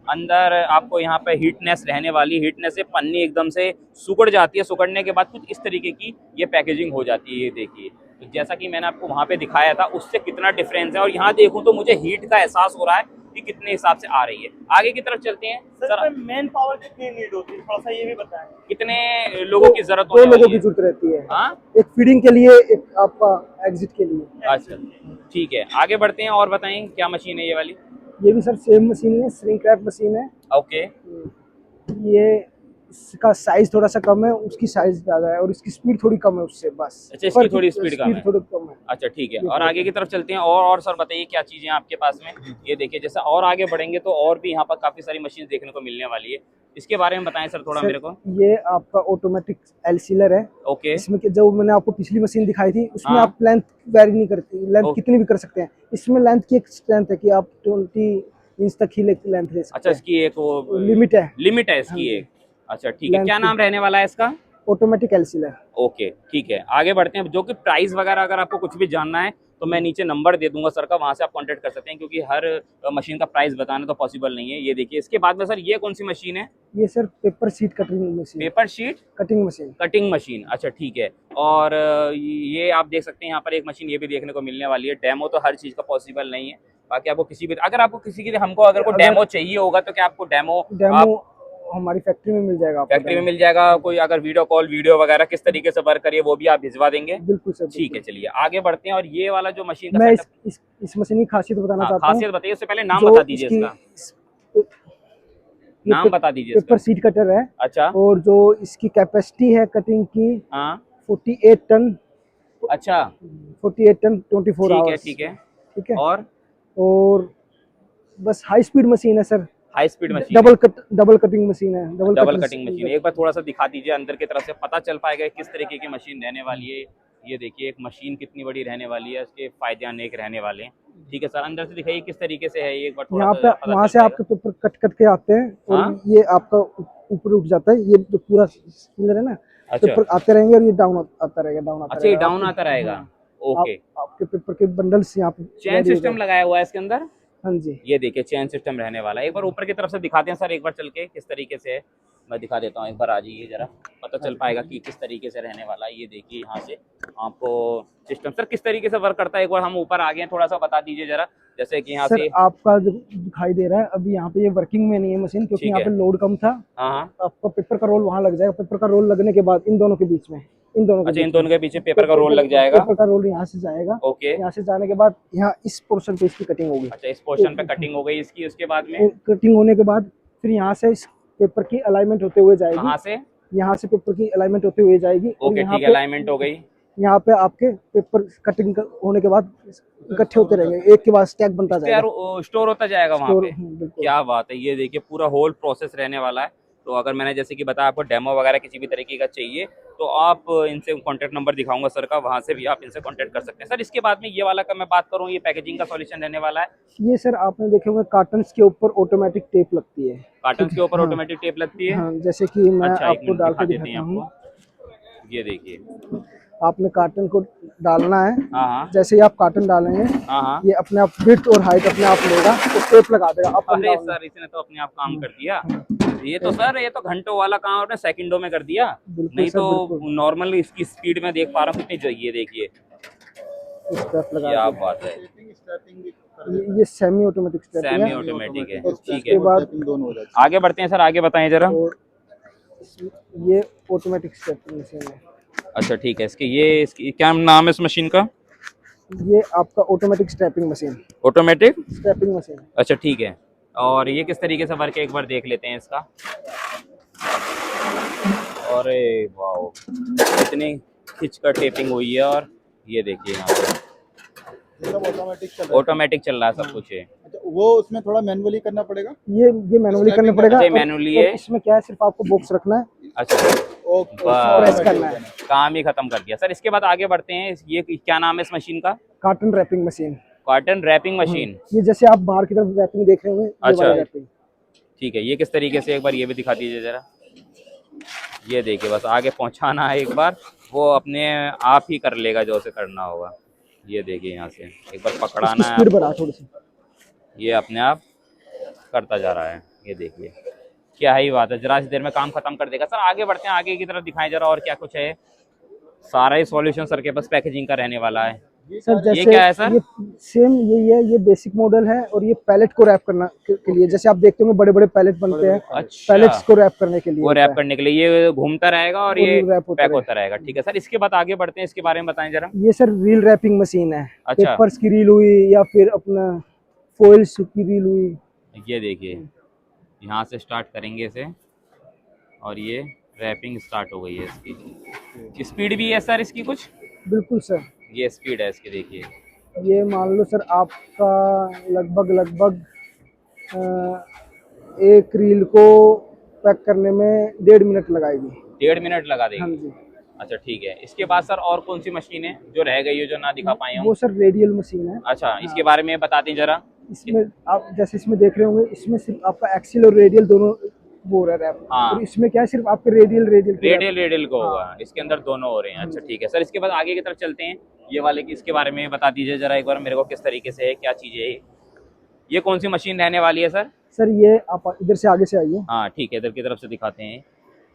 अंदर आपको यहाँ पे हीटनेस रहने वाली, हीटनेस से पन्नी एकदम से सुकड़ जाती है। सुकड़ने के बाद कुछ इस तरीके की ये पैकेजिंग हो जाती है। ये देखिए, तो जैसा कि मैंने आपको वहाँ पे दिखाया था उससे कितना डिफरेंस है। और यहाँ देखूँ तो मुझे हीट का एहसास हो रहा है कि कितने हिसाब से आ रही है। आगे की तरफ चलते हैं
सर, मेन पावर कितनी नीड होती है, थोड़ा सा ये भी बताएं।
कितने लोगों की जरूरत
दो लोगों की जरूरत रहती है।
हाँ,
एक फीडिंग के लिए, एक आपका एग्जिट के लिए।
अच्छा ठीक है, आगे बढ़ते हैं और बताएं क्या मशीन है ये वाली।
ये भी सर सेम मशीन है, श्रिंक रैप मशीन है।
ओके,
ये इसका साइज थोड़ा सा कम है, उसकी साइज ज्यादा है और इसकी स्पीड थोड़ी कम है उससे, बस।
अच्छा, इसकी थोड़ी स्पीड कम है।
थोड़ी कम है।
अच्छा ठीक है, और आगे की तरफ चलते हैं। और सर बताइए क्या चीजें हैं आपके पास में। ये देखिए, जैसा और आगे बढ़ेंगे तो और भी यहाँ पर काफी सारी मशीन देखने को मिलने वाली है। इसके बारे में बताएं सर थोड़ा मेरे को।
ये आपका ऑटोमेटिक एल सीलर है।
ओके,
इसमें जो मैंने आपको पिछली मशीन दिखाई थी उसमें
हाँ।
आप लेंथ वेरी नहीं करती, लेंथ कितनी भी कर सकते हैं। इसमें लेंथ की एक स्ट्रेंथ है कि आप 20 इंच तक ही लेंथ ले सकते हैं।
अच्छा, इसकी एक वो
लिमिट है
इसकी एक। अच्छा ठीक है, क्या नाम रहने वाला है इसका?
Automatic L sealer.
ओके ठीक है, आगे बढ़ते हैं। जो कि प्राइस वगैरह अगर आपको कुछ भी जानना है तो मैं नीचे नंबर दे दूंगा सर का, वहाँ से आप कांटेक्ट कर सकते हैं, क्योंकि हर मशीन का प्राइस बताना तो पॉसिबल नहीं है। ये देखिए, इसके बाद में सर ये कौन सी मशीन है?
ये sir paper sheet cutting machine,
paper sheet
cutting machine.
Cutting machine, अच्छा ठीक है। और ये आप देख सकते हैं यहाँ पर एक मशीन ये भी देखने को मिलने वाली है। डेमो तो हर चीज़ का पॉसिबल नहीं है, बाकी आपको किसी भी, अगर आपको किसी की हमको अगर कोई डेमो चाहिए होगा तो क्या आपको डेमो
हमारी फैक्ट्री में मिल जाएगा,
फैक्ट्री में मिल जाएगा? कोई अगर वीडियो कॉल वीडियो वगैरह किस तरीके से वर्क करिए वो भी आप भिजवा देंगे?
बिल्कुल सर,
ठीक है, चलिए आगे बढ़ते हैं। और ये वाला जो मशीन का
मैं
सेटअप,
इस मशीन की खासियत बताना चाहता हूँ।
खासियत बताइए, उससे पहले नाम बता दीजिए इसका, नाम बता दीजिए
पेपर
इसका।
सीट कटर है।
अच्छा,
और जो इसकी कैपेसिटी है कटिंग की
हाँ
48 टन।
अच्छा
48 टन 24 आवर्स।
ठीक है
ठीक है।
और
बस हाई स्पीड मशीन है sir,
high speed machine,
double cutting machine है।
Double cutting machine. एक बार थोड़ा सा दिखा दीजिए अंदर की तरफ से, पता चल पाएगा किस तरीके की मशीन रहने वाली है। ये देखिए एक मशीन कितनी बड़ी रहने वाली है, उसके फायदे अनेक रहने वाले हैं। ठीक है सर, अंदर से दिखाइए किस तरीके से है ये, एक बार थोड़ा
यहाँ
सा
पे वहाँ से आपके पेपर कट कट के आते हैं और
हाँ?
ये आपका ऊपर उठ जाता है। ये जो पूरा पिलर है ना,
अच्छा
पेपर आते रहेंगे और ये डाउन आता रहेगा, डाउन आता
अच्छा, ये
रहेगा।
डाउन आता रहेगा। ओके,
आपके पेपर के बंडल्स यहाँ पे
चेन
ready हो
सिस्टम लगाया हुआ है इसके अंदर।
हाँ जी।
ये देखिए चेन सिस्टम रहने वाला है। एक बार ऊपर की तरफ से दिखाते हैं सर, एक बार चल के किस तरीके से है, मैं दिखा देता हूँ। एक बार आ जाइए जरा, पता चल पाएगा कि किस तरीके से रहने वाला है। ये देखिए यहाँ से आपको सिस्टम सर किस तरीके से वर्क करता है, एक बार हम ऊपर आ गए हैं, थोड़ा सा बता दीजिए जरा। जैसे कि यहाँ
सर
से
आपका जो दिखाई दे रहा है अभी यहाँ पे ये वर्किंग में नहीं है मशीन, क्योंकि
ठीक
यहाँ
है।
पे लोड कम था।
हाँ,
आपका पेपर का रोल वहाँ लग जाएगा। पेपर का रोल लगने के बाद इन दोनों के बीच में, इन दोनों
अच्छा इन दोनों के पीछे पेपर का रोल लग जाएगा।
पेपर का रोल यहाँ से जाएगा।
ओके,
यहाँ से जाने के बाद यहाँ इस पोर्शन पे इसकी कटिंग होगी।
अच्छा इस पोर्शन पे कटिंग हो गई इसकी, उसके बाद में
कटिंग होने के बाद फिर यहाँ से इस पेपर की अलाइनमेंट होते हुए जाएगी।
कहाँ से?
यहाँ से पेपर की अलाइनमेंट होते हुए जाएगी। और
ओके
यहाँ
ठीक है,
पे
अलाइनमेंट हो गई।
यहाँ पे आपके पेपर कटिंग होने के बाद इकट्ठे होते रहेंगे, एक के बाद स्टैक बनता जाएगा,
स्टोर होता जाएगा वहाँ पे।
बिल्कुल।
क्या बात है, ये देखिए पूरा होल प्रोसेस रहने वाला है। तो अगर मैंने जैसे कि बताया आपको डेमो वगैरह किसी भी तरीके का चाहिए तो आप इनसे कांटेक्ट नंबर दिखाऊंगा सर का, वहाँ से भी आप इनसे कांटेक्ट कर सकते हैं। सर इसके बाद में ये वाला का मैं बात करूँ, ये पैकेजिंग का सॉल्यूशन रहने वाला है।
ये सर आपने देखे होंगे कार्टन्स के ऊपर ऑटोमेटिक टेप लगती है।
कार्टन के ऊपर
हाँ।
ऑटोमेटिक टेप लगती है।
हाँ, जैसे कि मैं
अच्छा एक
आपको
मिनट
डाल
दिखा
के
देते हैं
दिखाता हूँ।
आपको, ये देखिए।
आपने कार्टन को डालना है।
हाँ हाँ
जैसे ही आप कार्टन डालेंगे
हाँ,
ये अपने आप विड्थ और हाइट अपने आप लेगा, तो टेप लगा देगा अप एंड
अरे
डाउन।
सर इसने तो अपने आप काम कर दिया। ये तो सर ये तो घंटों वाला काम आपने सेकंडों में कर दिया।
बिल्कुल
नहीं
सर,
तो
बिल्कुल।
नॉर्मल इसकी स्पीड में देख पा रहा हूँ कितनी चाहिए, देखिए
स्टेप लगा
क्या
देगा।
बात है।
ये सेमी ऑटोमेटिक स्टेप
सेमी
है।
ऑटोमेटिक है,
तो
ठीक
उसके
है।
बाद
दोनों हो जाते
आगे बढ़ते हैं सर, आगे बताएं जरा।
और ये ऑटोमेटिक स्टेप मशीन है।
अच्छा ठीक है, इसकी क्या नाम है इस मशीन का?
ये आपका automatic stepping machine,
automatic.
Stepping machine.
अच्छा ठीक है, और ये किस तरीके से वर्क है एक बार देख लेते हैं इसका। अरे वाओ, इतनी खिंचकर टेपिंग हुई है। और ये देखिए यहाँ पे
सब ऑटोमेटिक चल रहा है।
ऑटोमेटिक चल रहा है सब कुछ है।
अच्छा, वो उसमें थोड़ा मैनुअली करना पड़ेगा।
ये मैनुअली करना पड़ेगा।
अच्छा,
और-
मैनुअली
और
है।
इसमें क्या है, सिर्फ आपको बॉक्स रखना है,
अच्छा
प्रेस करना है।
काम ही खत्म कर दिया सर। इसके बाद आगे बढ़ते हैं, ये क्या नाम है इस मशीन का?
Carton wrapping machine.
Cotton wrapping machine.
ये जैसे आप बाहर की तरफ रैपिंग देख रहे होंगे, ये
अच्छा।
वाली रैपिंग।
ठीक है, ये किस तरीके से एक बार ये भी दिखा दीजिए जरा। ये देखिए, बस आगे पहुंचाना है एक बार, वो अपने आप ही कर लेगा जो उसे करना होगा। ये देखिए यहाँ से एक बार पकड़ाना है,
स्पीड बढ़ा थोड़ी सी।
ये अपने आप करता जा रहा है। ये देखिए क्या ही बात है, जरा सी देर में काम खत्म कर देगा। सर आगे बढ़ते हैं, आगे की तरफ दिखाएं जरा और क्या कुछ है। सारा ही सॉल्यूशन सर के पास पैकेजिंग का रहने वाला है।
सर जैसे
ये क्या है सर?
ये सेम यही है, ये बेसिक मॉडल है और ये पैलेट को रैप करना के लिए, जैसे आप देखते होंगे बड़े बड़े पैलेट बनते हैं,
अच्छा,
पैलेट्स को रैप करने के लिए
वो
होता
रैप
है।
करने के लिए ये घूमता रहेगा और
वो
ये
रैप होता
पैक
रहेगा।
होता रहेगा। ठीक है सर, इसके बाद आगे बढ़ते हैं, इसके बारे में बताएं जरा।
ये सर रील रैपिंग मशीन है।
अच्छा।
पेपर्स की रील हुई या फिर अपना फॉइल्स की रील हुई।
ये देखिए यहाँ से स्टार्ट करेंगे इसे और ये रैपिंग स्टार्ट हो गई है इसकी। स्पीड भी है सर इसकी कुछ?
बिल्कुल सर,
ये स्पीड है इसकी, देखिए।
ये मान लो सर आपका लगभग एक रील को पैक करने में 1.5 मिनट लगाएगी।
1.5 मिनट लगा
हाँ
देगी।
जी।
अच्छा ठीक है, इसके बाद सर और कौन सी मशीन है जो रह गई है जो ना दिखा पाए
वो
हम?
सर रेडियल मशीन है।
अच्छा, इसके बारे में बता दें जरा।
इसमें आप जैसे इसमें देख रहे होंगे, इसमें सिर्फ आपका एक्सिल और रेडियल दोनों वो हो रहा है रैप।
हाँ।
और इसमें क्या है, सिर्फ आपके रेडियल रेडियल को
रेडियल रेडियल को होगा, इसके अंदर दोनों हो रहे हैं। अच्छा ठीक है सर, इसके बाद आगे की तरफ चलते हैं। ये वाले की इसके बारे में बता दीजिए जरा एक बार मेरे को, किस तरीके से है, क्या चीज़ है ये कौन सी मशीन रहने वाली है सर?
सर ये आप इधर से आगे से आइए।
हाँ ठीक है, इधर की तरफ से दिखाते हैं।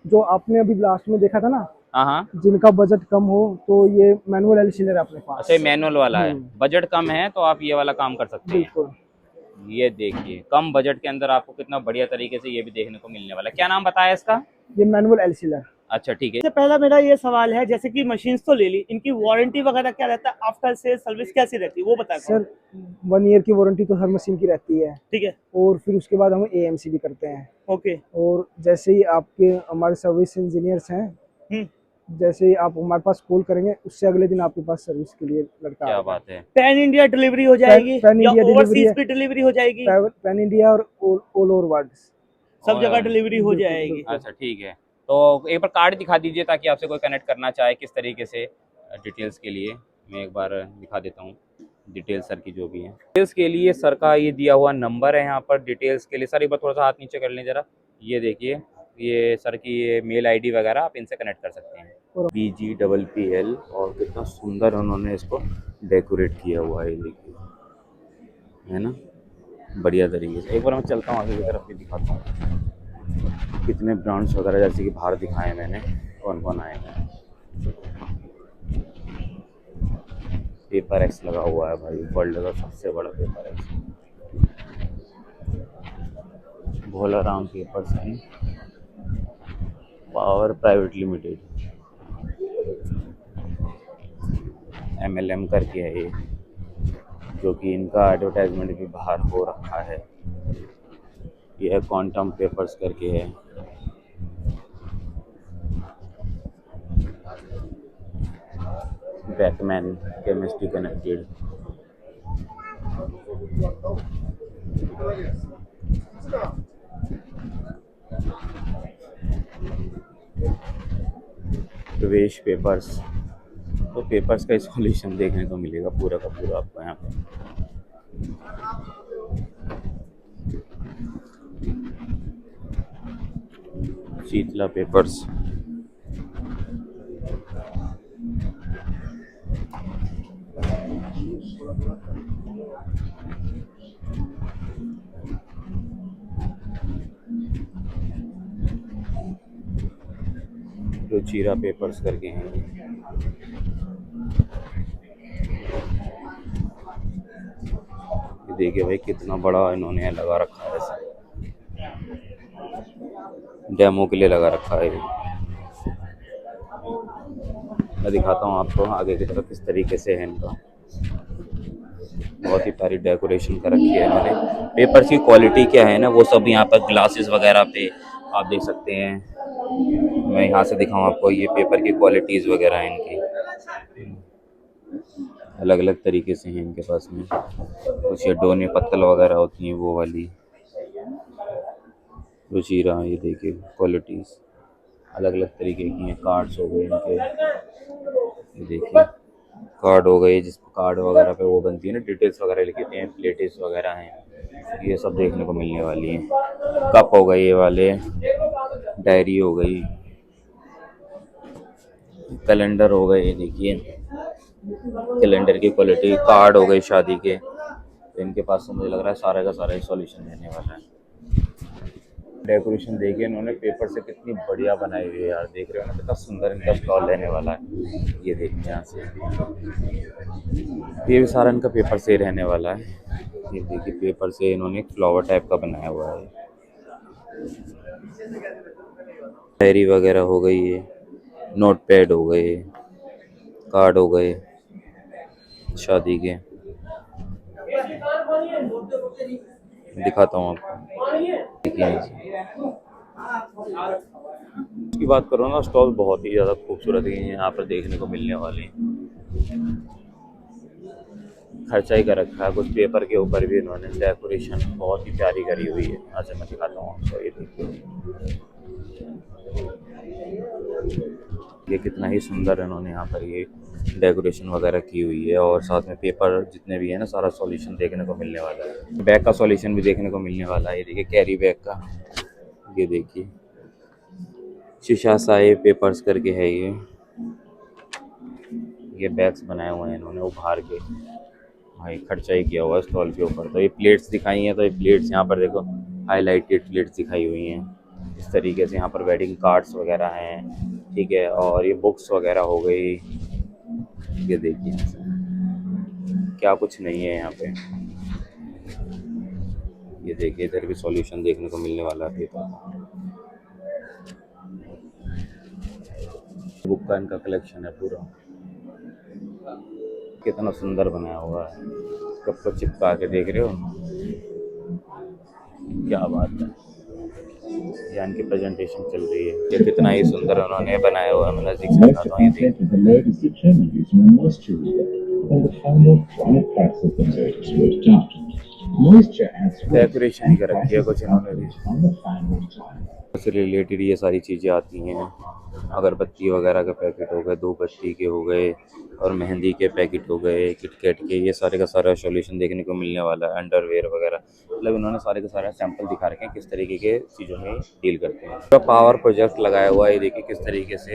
जो आपने अभी लास्ट में देखा था ना,
हाँ हाँ,
जिनका बजट कम हो, तो ये मैनुअल एल सीलर है अपने पास।
अच्छा मैनुअल वाला है, बजट कम है तो आप ये वाला काम कर सकते हैं।
बिल्कुल।
ये देखिए कम बजट के अंदर आपको कितना बढ़िया तरीके से ये भी देखने को मिलने वाला है। क्या नाम बताया इसका?
ये मैनुअल एल सीलर।
अच्छा ठीक है।
सबसे पहला मेरा ये सवाल है, जैसे कि मशीन्स तो ले ली, इनकी वारंटी वगैरह क्या रहता है, आफ्टर सेल सर्विस कैसी रहती है वो बताएं
सर 1 ईयर की वारंटी तो हर मशीन की रहती है।
ठीक है।
और फिर उसके बाद हम AMC भी करते हैं।
ओके।
और जैसे ही आपके हमारे सर्विस इंजीनियर्स हैं, जैसे ही आप हमारे पास कॉल करेंगे, उससे अगले दिन आपके पास सर्विस के लिए लड़का
क्या बात है।
पैन इंडिया डिलीवरी हो जाएगी
पैन
या
इंडिया
ओवरसीज भी डिलीवरी हो जाएगी?
पैन इंडिया और ऑल ओवर वर्ल्ड
सब जगह डिलीवरी हो जाएगी।
अच्छा ठीक है, तो एक बार कार्ड दिखा दीजिए ताकि आपसे कोई कनेक्ट करना चाहे किस तरीके से। डिटेल्स के लिए मैं एक बार दिखा देता हूँ, डिटेल्स सर की जो भी है। डिटेल्स के लिए सर का ये दिया हुआ नंबर है यहाँ पर डिटेल्स के लिए। सर एक बार थोड़ा सा हाथ नीचे कर लें जरा, ये देखिए ये सर की ये मेल ID वगैरह आप इनसे कनेक्ट कर सकते हैं। BGPPL, और कितना सुंदर उन्होंने इसको डेकोरेट किया हुआ है, ये देखिए है ना, बढ़िया तरीके से। एक बार मैं चलता हूँ आगे की तरफ भी दिखाता हूँ कितने ब्रांड्स वगैरह जैसे कि बाहर दिखाए मैंने, कौन कौन आए हैं। पेपर एक्स लगा हुआ है भाई, वर्ल्ड का सबसे बड़ा पेपर एक्स। भोलाराम पेपर्स हैं, पावर प्राइवेट लिमिटेड, MLM करके है ये, जो कि इनका एडवर्टाइजमेंट भी बाहर हो रखा है। यह क्वांटम पेपर्स करके है। बैकमैन केमिस्ट्री कनेक्टेड, प्रवेश पेपर्स। तो पेपर्स का सॉल्यूशन देखने को मिलेगा पूरा का पूरा आपको यहाँ पे। शीतला पेपर्स, रुचिरा पेपर्स करके हैं। ये देखिए भाई कितना बड़ा इन्होंने लगा रखा है, ऐसा डेमो के लिए लगा रखा है। मैं दिखाता हूँ आपको आगे की तरफ किस तरीके से है इनका, बहुत ही प्यारी डेकोरेशन कर रखी है इन्होंने। पेपर्स की क्वालिटी क्या है ना, वो सब यहाँ पर ग्लासेस वगैरह पे आप देख सकते हैं। मैं यहाँ से दिखाऊँ आपको, ये पेपर की क्वालिटीज़ वगैरह हैं इनकी, अलग अलग तरीके से हैं इनके पास में। कुछ ये डोने पत्तल वगैरह होती हैं वो वाली, रुचिरा, ये देखिए क्वालिटीज़ अलग अलग तरीके की हैं। कार्ड्स हो गए इनके, ये देखिए कार्ड हो गए, जिस कार्ड वगैरह पे वो बनती है ना, डिटेल्स वगैरह लिखते हैं, प्लेटेस वगैरह हैं, ये सब देखने को मिलने वाली हैं। कप हो गए ये वाले, डायरी हो गई, कैलेंडर हो गए, ये देखिए कैलेंडर की क्वालिटी, कार्ड हो गए शादी के। तो इनके पास तो मुझे लग रहा है सारा का सारा ही सॉल्यूशन देने वाला है। डेकोरेशन देखिए इन्होंने पेपर से कितनी बढ़िया बनाई हुई है यार, देख रहे हो ना कितना सुंदर इनका स्टॉल रहने वाला है। ये देखिए यहाँ से, ये भी सारा इनका पेपर से रहने वाला है। ये देखिए पेपर से इन्होंने एक फ्लावर टाइप का बनाया हुआ है। डायरी वगैरह हो गई है, नोट पैड हो गए, कार्ड हो गए शादी के। दिखाता हूँ आपको, देखिए इसकी बात करो ना, स्टॉल बहुत ही ज़्यादा खूबसूरत है यहाँ पर देखने को मिलने वाले हैं। खर्चा ही कर रखा है कुछ पेपर के ऊपर भी इन्होंने, डेकोरेशन बहुत ही प्यारी करी हुई है। आज मैं दिखाता हूँ आपको, ये देखिए ये कितना ही सुंदर इन्होंने यहाँ पर ये डेकोरेशन वगैरह की हुई है। और साथ में पेपर जितने भी है ना, सारा सॉल्यूशन देखने को मिलने वाला है। बैग का सॉल्यूशन भी देखने को मिलने वाला है। ये देखिए कैरी बैग का, ये देखिए शीशा साए पेपर्स करके है ये बैग्स बनाए हुए हैं इन्होंने उभार के। भाई खर्चा ही किया हुआ है स्टॉल के ऊपर। तो ये प्लेट्स दिखाई हैं, तो ये प्लेट्स यहाँ पर देखो हाईलाइटेड प्लेट्स दिखाई हुई हैं इस तरीके से। यहाँ पर वेडिंग कार्ड्स वगैरह हैं, ठीक है, और ये बुक्स वगैरह हो गई। ये देखिए क्या कुछ नहीं है यहाँ पे। ये देखिए इधर भी सॉल्यूशन देखने को मिलने वाला है। बुक का इनका कलेक्शन है पूरा। कितना सुंदर बनाया हुआ है, कब को चिपका के देख रहे हो, क्या बात है। ये इनकी प्रेजेंटेशन चल रही है। ये कितना ही सुंदर उन्होंने बनाया हुआ है। मैं नजदीक से दिखाता हूँ। ये डेकोरेशन ही कर रखी है कुछ इन्होंने भी। से रिलेटेड ये सारी चीज़ें आती हैं। अगरबत्ती वगैरह के पैकेट हो गए, धूपबत्ती के हो गए, और मेहंदी के पैकेट हो गए, किटकैट के, ये सारे का सारा सॉल्यूशन देखने को मिलने वाला है। अंडरवेयर वगैरह, मतलब इन्होंने सारे के सारे सैंपल दिखा रखे हैं किस तरीके के चीज़ों में डील करते हैं। तो पावर प्रोजेक्ट लगाया हुआ है। ये देखिए किस तरीके से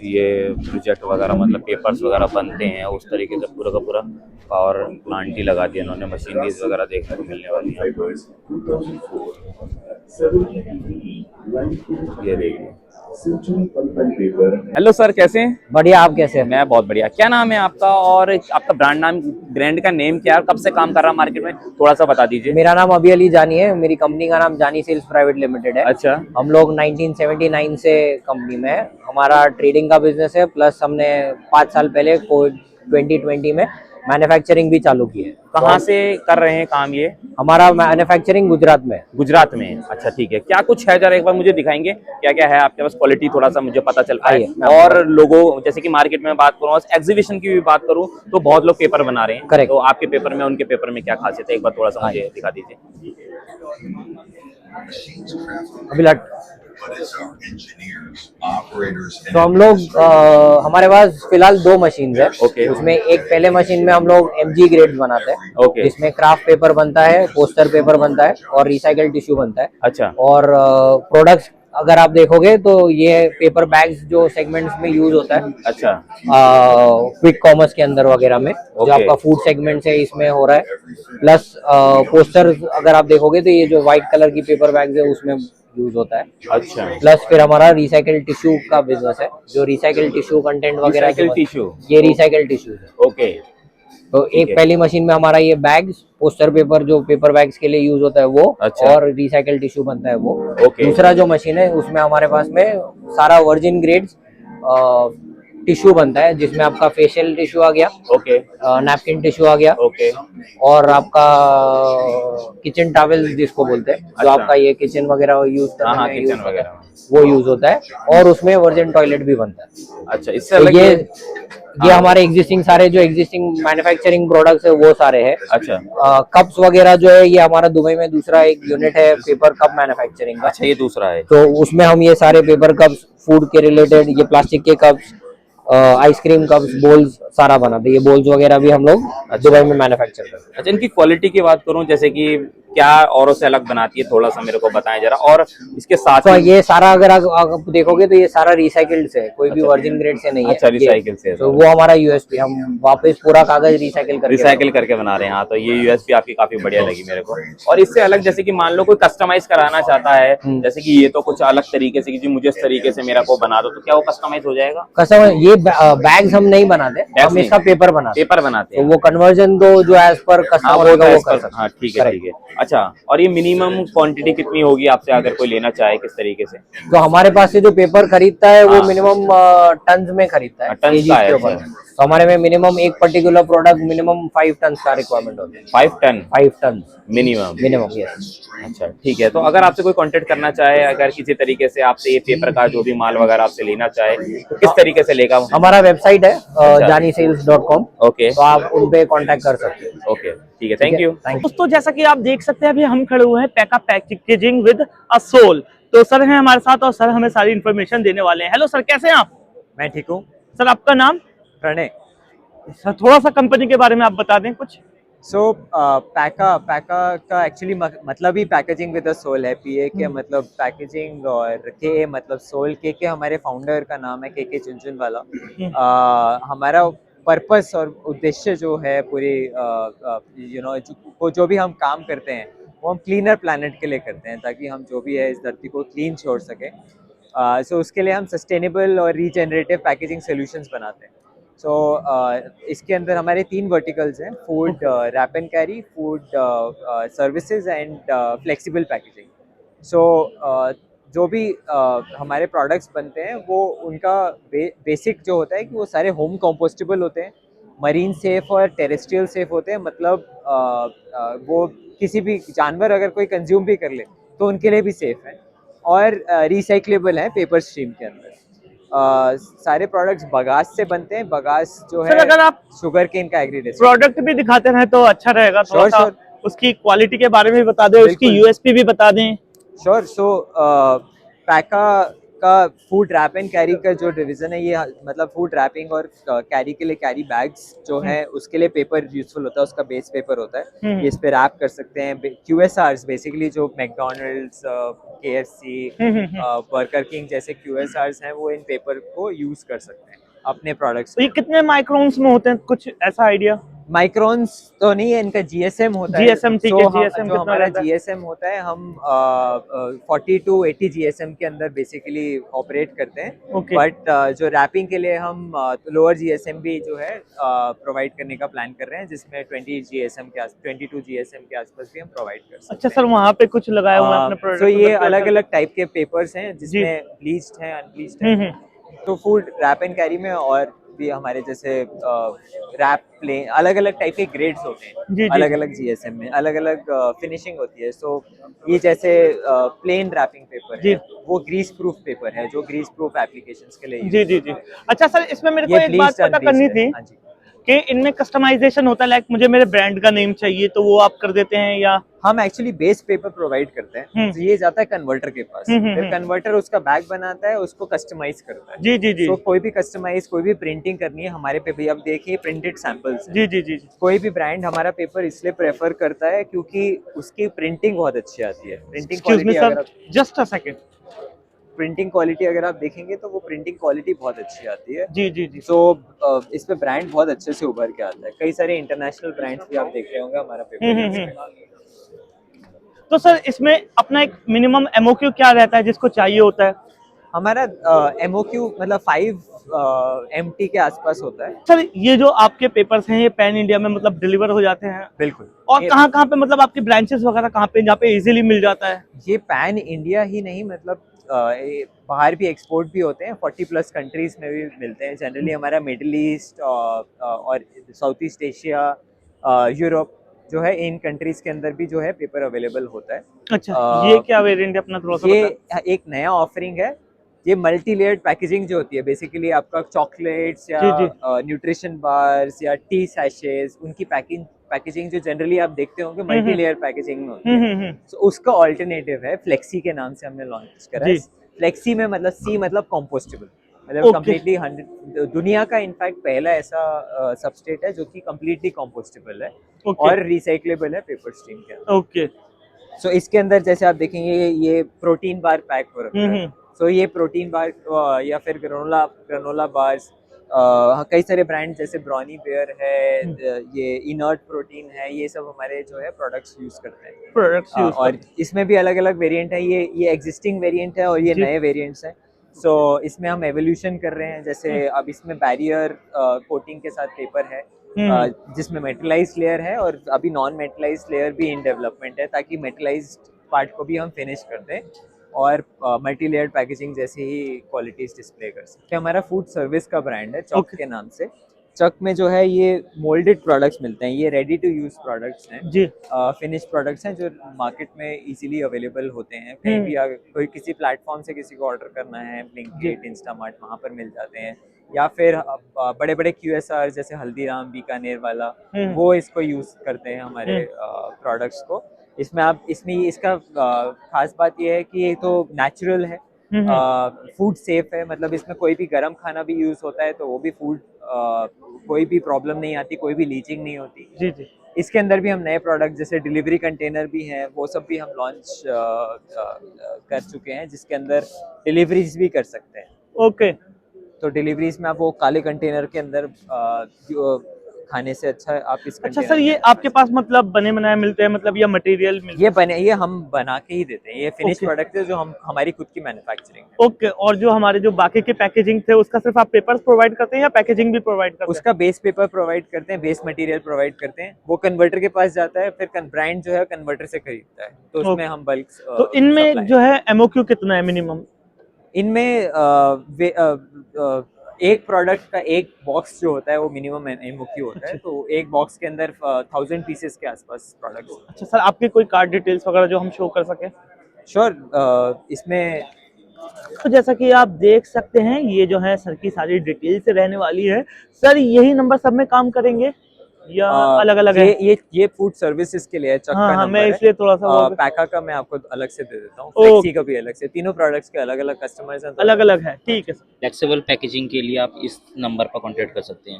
ये प्रोजेक्ट वगैरह, मतलब पेपर्स वगैरह बनते हैं, उस तरीके से पूरा का पूरा पावर प्लांट ही लगा दिया इन्होंने। मशीनरीज वगैरह देखने को मिलने वाली है। ये देखिए। हेलो सर, कैसे हैं?
बढ़िया, आप कैसे हैं?
मैं बहुत बढ़िया। क्या नाम है आपका, और आपका ब्रांड का नेम क्या है, कब से काम कर रहा है मार्केट में, थोड़ा सा बता दीजिए।
मेरा नाम अभी अली जानी है। मेरी कंपनी का नाम जानी सेल्स प्राइवेट लिमिटेड है।
अच्छा।
हम लोग 1979 से कंपनी में है। हमारा ट्रेडिंग का बिजनेस है, प्लस हमने 5 साल पहले 2020 में मैन्युफैक्चरिंग भी चालू की है।
कहाँ से कर रहे हैं काम ये?
हमारा मैन्युफैक्चरिंग गुजरात में है।
गुजरात में। अच्छा ठीक है। क्या कुछ है, जरा एक बार मुझे दिखाएंगे क्या क्या है आपके पास, क्वालिटी थोड़ा सा मुझे पता चल पाए। और लोगों, जैसे कि मार्केट में बात करूँ, एग्जीबिशन की भी बात करूँ, तो बहुत लोग पेपर बना रहे हैं।
करेक्ट।
तो आपके पेपर में उनके पेपर में क्या खासियत है, एक बार थोड़ा सा मुझे दिखा दीजिए।
अभी तो हम लोग हमारे पास फिलहाल 2 मशीन है।
ओके।
उसमें एक पहले मशीन में हम लोग MG ग्रेड बनाते हैं।
ओके।
जिसमें क्राफ्ट पेपर बनता है, पोस्टर पेपर बनता है, और रिसाइकल टिश्यू बनता है।
अच्छा।
और प्रोडक्ट्स अगर आप देखोगे तो ये पेपर बैग्स जो सेगमेंट्स में यूज होता है।
अच्छा।
क्विक कॉमर्स के अंदर वगैरह में जो आपका फूड सेगमेंट है इसमें हो रहा है। प्लस पोस्टर अगर आप देखोगे तो ये जो व्हाइट कलर की पेपर बैग्स है उसमें यूज होता है।
अच्छा।
प्लस फिर हमारा रिसाइकल टिश्यू का बिजनेस है, जो रिसाइकल टिश्यू कंटेंट वगैरह
टिश्यू,
ये रिसाइकल टिश्यू है।
ओके।
तो एक पहली मशीन में हमारा ये बैग्स, पोस्टर पेपर जो पेपर बैग्स के लिए यूज होता है वो।
अच्छा।
और रिसाइकल टिश्यू बनता है वो।
ओके।
दूसरा जो मशीन है उसमें हमारे पास में सारा वर्जिन ग्रेड्स टिश्यू बनता है, जिसमें आपका फेशियल टिश्यू आ गया।
ओके।
नैपकिन टिश्यू आ गया।
ओके।
और आपका किचन टॉवेल जिसको बोलते हैं, जो
अच्छा।
आपका ये किचन वगैरह यूज करने में यूज
किचन
होता है,
वगैरह
वो यूज होता है। और उसमें वर्जिन टॉयलेट भी बनता है।
अच्छा। इससे
तो
अलग
ये हमारे एग्जिस्टिंग सारे जो एग्जिस्टिंग मैन्युफैक्चरिंग प्रोडक्ट्स है वो सारे हैं।
अच्छा।
कप्स वगैरह जो है ये हमारा दुबई में दूसरा एक यूनिट है पेपर कप मैन्युफैक्चरिंग का।
अच्छा, ये दूसरा है।
तो उसमें हम ये सारे पेपर कप्स, फूड के रिलेटेड, ये प्लास्टिक के कप्स, आइसक्रीम कप्स, बोल्स सारा बनाते हैं। ये बोल्स वगैरह भी हम लोग दुबई में मैन्युफैक्चर करते हैं।
अच्छा, इनकी क्वालिटी की बात करूं, जैसे कि क्या औरों से अलग बनाती है, थोड़ा सा मेरे को बताएं जरा। और इसके साथ
तो ये सारा अगर आप देखोगे तो ये सारा रिसाइकिल्ड से है, कोई भी वर्जिन ग्रेड से नहीं है।
अच्छा, रिसाइकिल से है।
तो वो हमारा यूएसपी, हम वापस पूरा कागज रिसाइकिल करके
बना रहे हैं। हाँ, तो ये यूएसपी आपकी काफी बढ़िया लगी मेरे को। और इससे अलग, जैसे कि मान लो कोई कस्टमाइज कराना चाहता है, जैसे कि ये तो कुछ अलग तरीके से, कि जी मुझे इस तरीके से मेरा को बना दो, तो क्या वो कस्टमाइज हो जाएगा?
कस्टमाइज ये बैग्स हम नहीं बनाते, हम इसका पेपर बनाते
हैं।
तो वो कन्वर्जन दो जो एज पर कस्टमर होगा वो कर सकते हैं।
हाँ, ठीक है, ठीक है। अच्छा, और ये मिनिमम क्वांटिटी कितनी होगी आपसे, अगर कोई लेना चाहे, किस तरीके से?
तो हमारे पास से जो पेपर खरीदता है वो मिनिमम टन्स में खरीदता है,
टन्स का है।
तो हमारे में मिनिमम एक पर्टिकुलर प्रोडक्ट मिनिमम 5 टन का रिक्वायरमेंट होता है।
5 टन
मिनिमम यस।
अच्छा, ठीक है। तो अगर आपसे कोई कांटेक्ट करना चाहे, अगर किसी तरीके से आपसे ये पेपर का जो भी माल वगैरह आपसे लेना चाहे, तो किस तरीके से लेगा?
हमारा वेबसाइट है janisales.com।
ओके।
तो आप उन पे कांटेक्ट कर सकते हैं।
ओके, ठीक है, थैंक यू।
दोस्तों, जैसा कि आप देख सकते हैं अभी हम खड़े हुए हैं पैका पैकेजिंग विद अ सोल। तो सर हैं हमारे साथ और सर हमें सारी इन्फॉर्मेशन देने वाले हैं। हेलो सर, कैसे हैं आप?
मैं ठीक हूँ।
सर आपका नाम?
प्रणय।
सर थोड़ा सा कंपनी के बारे में आप बता दें कुछ।
सो पैका का एक्चुअली मतलब ही पैकेजिंग विद अ सोल है। पीए के मतलब पैकेजिंग और के मतलब सोल। के हमारे फाउंडर का नाम है के चुनचुनवाला। हमारा पर्पस और उद्देश्य जो है पूरी जो भी हम काम करते हैं वो हम क्लीनर प्लैनेट के लिए करते हैं, ताकि हम जो भी है इस धरती को क्लीन छोड़ सकें। सो उसके लिए हम सस्टेनेबल और रीजनरेटिव पैकेजिंग सॉल्यूशंस बनाते हैं। सो इसके अंदर हमारे 3 वर्टिकल्स हैं: food wrap and carry, food services and flexible packaging. So जो भी हमारे प्रोडक्ट्स बनते हैं वो उनका बेसिक जो होता है कि वो सारे होम कंपोस्टेबल होते हैं, मरीन सेफ और टेरेस्ट्रियल सेफ होते हैं। मतलब वो किसी भी जानवर अगर कोई कंज्यूम भी कर ले तो उनके लिए भी सेफ है, और रिसाइक्लेबल है पेपर स्ट्रीम के अंदर। सारे प्रोडक्ट्स बगास से बनते हैं। बगास जो
सर
है
अगर आप
शुगर केन का एग्रीडेस।
प्रोडक्ट भी दिखाते हैं तो अच्छा रहेगा, थोड़ा सा उसकी क्वालिटी के बारे में भी बता दें, उसकी
बिल्कुल।
यूएसपी भी बता दें।
श्योर। सो पैका का फूड रैप एंड कैरी का जो डिवीजन है, ये मतलब फूड रैपिंग और कैरी के लिए कैरी बैग्स जो है उसके लिए पेपर यूजफुल होता है, उसका बेस पेपर होता है। ये इस पे रैप कर सकते हैं। QSRs बेसिकली जो मैकडोनल्ड्स, KFC, बर्गर किंग जैसे QSRs हैं वो इन पेपर को यूज कर सकते हैं अपने प्रोडक्ट्स।
तो ये कितने माइक्रोन्स में होते हैं, कुछ ऐसा आइडिया?
माइक्रोन्स तो नहीं है, इनका GSM होता है।
GSM, ठीक है। GSM
जो
कितना
हमारा
रहता है?
GSM होता है, हम 40 to 80 GSM के अंदर बेसिकली ऑपरेट करते हैं।
Okay.
बट जो रैपिंग के लिए हम लोअर GSM भी जो है प्रोवाइड करने का प्लान कर रहे हैं, जिसमें 22 GSM के आसपास भी हम प्रोवाइड कर सकते हैं।
अच्छा सर, वहाँ पे कुछ लगाया हुआ है अपने प्रोडक्ट?
तो ये अलग अलग टाइप के पेपर्स हैं, जिसमें ब्लीच्ड है, अनब्लीच्ड है। तो फूड रैप एंड कैरी में और भी हमारे जैसे रैप प्लेन अलग अलग टाइप के ग्रेड्स होते हैं, अलग अलग GSM में अलग अलग फिनिशिंग होती है। सो ये जैसे प्लेन रैपिंग पेपर है, वो ग्रीस प्रूफ पेपर है, जो ग्रीस प्रूफ एप्लीकेशंस के लिए
जी। अच्छा सर, इसमें मेरे को एक बात पता करनी थी कि इनमें कस्टमाइजेशन होता है, लाइक मुझे मेरे ब्रांड का नेम चाहिए तो वो आप कर देते हैं, या
हम एक्चुअली बेस पेपर प्रोवाइड करते हैं। तो ये जाता है कन्वर्टर के पास, फिर कन्वर्टर उसका बैग बनाता है, उसको कस्टमाइज करता है।
जी।
तो कोई भी कस्टमाइज, कोई भी प्रिंटिंग करनी है हमारे पे भी, अब देखिए प्रिंटेड सैंपल्स हैं।
जी।
कोई भी ब्रांड हमारा पेपर इसलिए प्रेफर करता है क्योंकि उसकी प्रिंटिंग बहुत अच्छी आती है। प्रिंटिंग क्वालिटी अगर
just a second,
printing quality अगर आप देखेंगे तो वो प्रिंटिंग क्वालिटी बहुत अच्छी आती है।
जी।
तो इस पे ब्रांड बहुत अच्छे से उभर के आता है। कई सारे इंटरनेशनल ब्रांड्स भी आप देख रहे होंगे हमारा पेपर।
तो सर इसमें अपना एक मिनिमम MOQ क्या रहता है जिसको चाहिए होता है?
हमारा MOQ मतलब 5 MT के आसपास होता है।
सर ये जो आपके पेपर्स हैं, ये पैन इंडिया में मतलब डिलीवर हो जाते हैं?
बिल्कुल।
और कहाँ पे मतलब आपकी ब्रांचेस वगैरह कहाँ पे, जहाँ पे इजीली मिल जाता है?
ये पैन इंडिया ही नहीं, मतलब बाहर भी एक्सपोर्ट भी होते हैं, 40+ कंट्रीज में भी मिलते हैं। जनरली हमारा मिडिल ईस्ट और साउथ ईस्ट एशिया, यूरोप जो है, इन कंट्रीज के अंदर भी जो है पेपर अवेलेबल होता है।
अच्छा, ये क्या वेरिएंट है अपना, थोड़ा सा
ये एक नया ऑफरिंग है। ये मल्टी लेयर्ड पैकेजिंग जो होती है, बेसिकली आपका चॉकलेट्स या न्यूट्रिशन बार्स या टी सैशेस, उनकी पैकेजिंग जो जनरली आप देखते होंगे मल्टी लेयर पैकेजिंग में होती है। तो उसका ऑल्टरनेटिव है, फ्लेक्सी के नाम से हमने लॉन्च करा है। फ्लेक्सी में मतलब C मतलब कंपोस्टेबल, मतलब कम्प्लीटली 100 दुनिया का इनफैक्ट पहला ऐसा सबस्ट्रेट है जो कि कम्प्लीटली कंपोस्टेबल है और रिसाइक्लेबल है पेपर स्ट्रीम के अंदर।
ओके।
सो इसके अंदर जैसे आप देखेंगे ये प्रोटीन बार पैक हो रखा है। सो ये प्रोटीन बार या फिर ग्रानोला बार्स, कई सारे ब्रांड जैसे ब्राउनी बेयर है, ये इनर्ट प्रोटीन है, ये सब हमारे जो है प्रोडक्ट्स यूज करते हैं। और इसमें भी अलग अलग वेरिएंट है। ये एग्जिस्टिंग वेरिएंट है और ये नए वेरिएंट्स हैं। सो इसमें हम एवोल्यूशन कर रहे हैं। जैसे अब इसमें बैरियर कोटिंग के साथ पेपर है, जिसमें मेटलाइज्ड लेयर है, और अभी नॉन मेटलाइज्ड लेयर भी इन डेवलपमेंट है, ताकि मेटलाइज्ड पार्ट को भी हम फिनिश कर दें और मल्टी लेयर्ड पैकेजिंग जैसी ही क्वालिटीज डिस्प्ले कर सकते हैं। हमारा फूड सर्विस का ब्रांड है चक के नाम से। चक में जो है ये मोल्डेड प्रोडक्ट्स मिलते हैं, ये रेडी टू यूज प्रोडक्ट्स हैं जी, फिनिश प्रोडक्ट्स हैं जो मार्केट में इजीली अवेलेबल होते हैं। कहीं भी अगर कोई किसी प्लेटफॉर्म से किसी को ऑर्डर करना है, ब्लिंकिट, इंस्टामार्ट, वहाँ पर मिल जाते हैं। या फिर बड़े बड़े QSR जैसे हल्दीराम, बीकानेर वाला, वो इसको यूज करते हैं हमारे प्रोडक्ट्स को। इसमें इसका खास बात ये है कि ये तो नेचुरल है, फूड सेफ है, मतलब इसमें कोई भी गर्म खाना भी यूज होता है तो वो भी फूड कोई भी प्रॉब्लम नहीं आती, कोई भी लीचिंग नहीं होती। जी जी। इसके अंदर भी हम नए प्रोडक्ट जैसे डिलीवरी कंटेनर भी हैं, वो सब भी हम लॉन्च कर चुके हैं, जिसके अंदर डिलीवरीज भी कर सकते हैं।
ओके।
तो डिलीवरीज में आप वो काले कंटेनर के अंदर खाने से अच्छा है आप इस
अच्छा
container
सर, ये
में-
आपके पास मतलब बने बनाए मिलते हैं, मतलब या मटेरियल मिलता है?
ये हम बना के ही देते हैं, ये फिनिश
Okay.
प्रोडक्ट है जो हम हमारी खुद की मैन्युफैक्चरिंग है।
ओके। और जो हमारे जो बाकी के पैकेजिंग थे उसका सिर्फ आप पेपर्स प्रोवाइड करते हैं या पैकेजिंग भी प्रोवाइड करते हैं?
उसका बेस पेपर प्रोवाइड करते हैं, बेस मटेरियल प्रोवाइड करते हैं, वो कन्वर्टर के पास जाता है, फिर ब्रांड जो है कन्वर्टर से खरीदता है, तो उसमें
Okay.
हम बल्क
तो इनमें जो है एमओक्यू कितना है मिनिमम?
इनमें एक प्रोडक्ट का एक बॉक्स जो होता है वो मिनिमम एमओक्यू होता है, तो एक बॉक्स के अंदर 1000 पीसेस के आसपास प्रोडक्ट्स।
अच्छा सर, आपके कोई कार्ड डिटेल्स वगैरह जो हम शो कर सके?
श्योर। इसमें
तो जैसा कि आप देख सकते हैं, ये जो है सर की सारी डिटेल्स रहने वाली है। सर यही नंबर सब में काम करेंगे या अलग अलग है?
ये फूड सर्विसेज के लिए है, चक
हाँ
का
हाँ,
नंबर
मैं
है।
इसलिए थोड़ा सा बोल रहा-
पैका का मैं आपको अलग से दे देता हूँ,
ओके।
फ्लेक्सी का भी अलग से, तीनों प्रोडक्ट्स के अलग अलग कस्टमर्स हैं, तो
अलग अलग है, ठीक है सर।
फ्लेक्सिबल पैकेजिंग के लिए आप इस नंबर पर कांटेक्ट कर सकते हैं,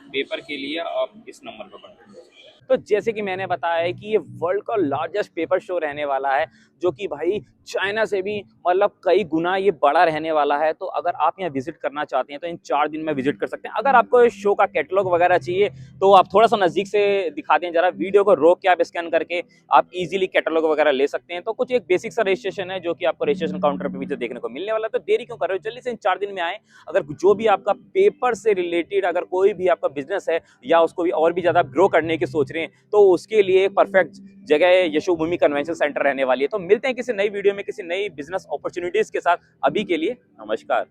पेपर के लिए आप इस नंबर पर कांटेक्ट कर सकते हैं। तो जैसे कि मैंने बताया है कि ये वर्ल्ड का लार्जेस्ट पेपर शो रहने वाला है, जो कि भाई चाइना से भी मतलब कई गुना ये बड़ा रहने वाला है। तो अगर आप यहाँ विजिट करना चाहते हैं तो इन 4 दिन में विजिट कर सकते हैं। अगर आपको इस शो का कैटलॉग वगैरह चाहिए तो आप थोड़ा सा नज़दीक से दिखाते हैं, जरा वीडियो को रोक के आप स्कैन करके आप इजीली कैटलॉग वगैरह ले सकते हैं। तो कुछ एक बेसिक सा रजिस्ट्रेशन है जो कि आपको रजिस्ट्रेशन काउंटर पे भी जो देखने को मिलने वाला है। तो देरी क्यों कर रहे हो, जल्दी से इन 4 दिन में आए। अगर जो भी आपका पेपर से रिलेटेड अगर कोई भी आपका बिजनेस है या उसको भी और भी ज़्यादा ग्रो करने की सोच रहे हैं, तो उसके लिए एक परफेक्ट जगह यशोभूमि कन्वेंशन सेंटर रहने वाली है। तो मिलते हैं किसी नई वीडियो में किसी नई बिजनेस अपॉर्चुनिटीज के साथ। अभी के लिए नमस्कार।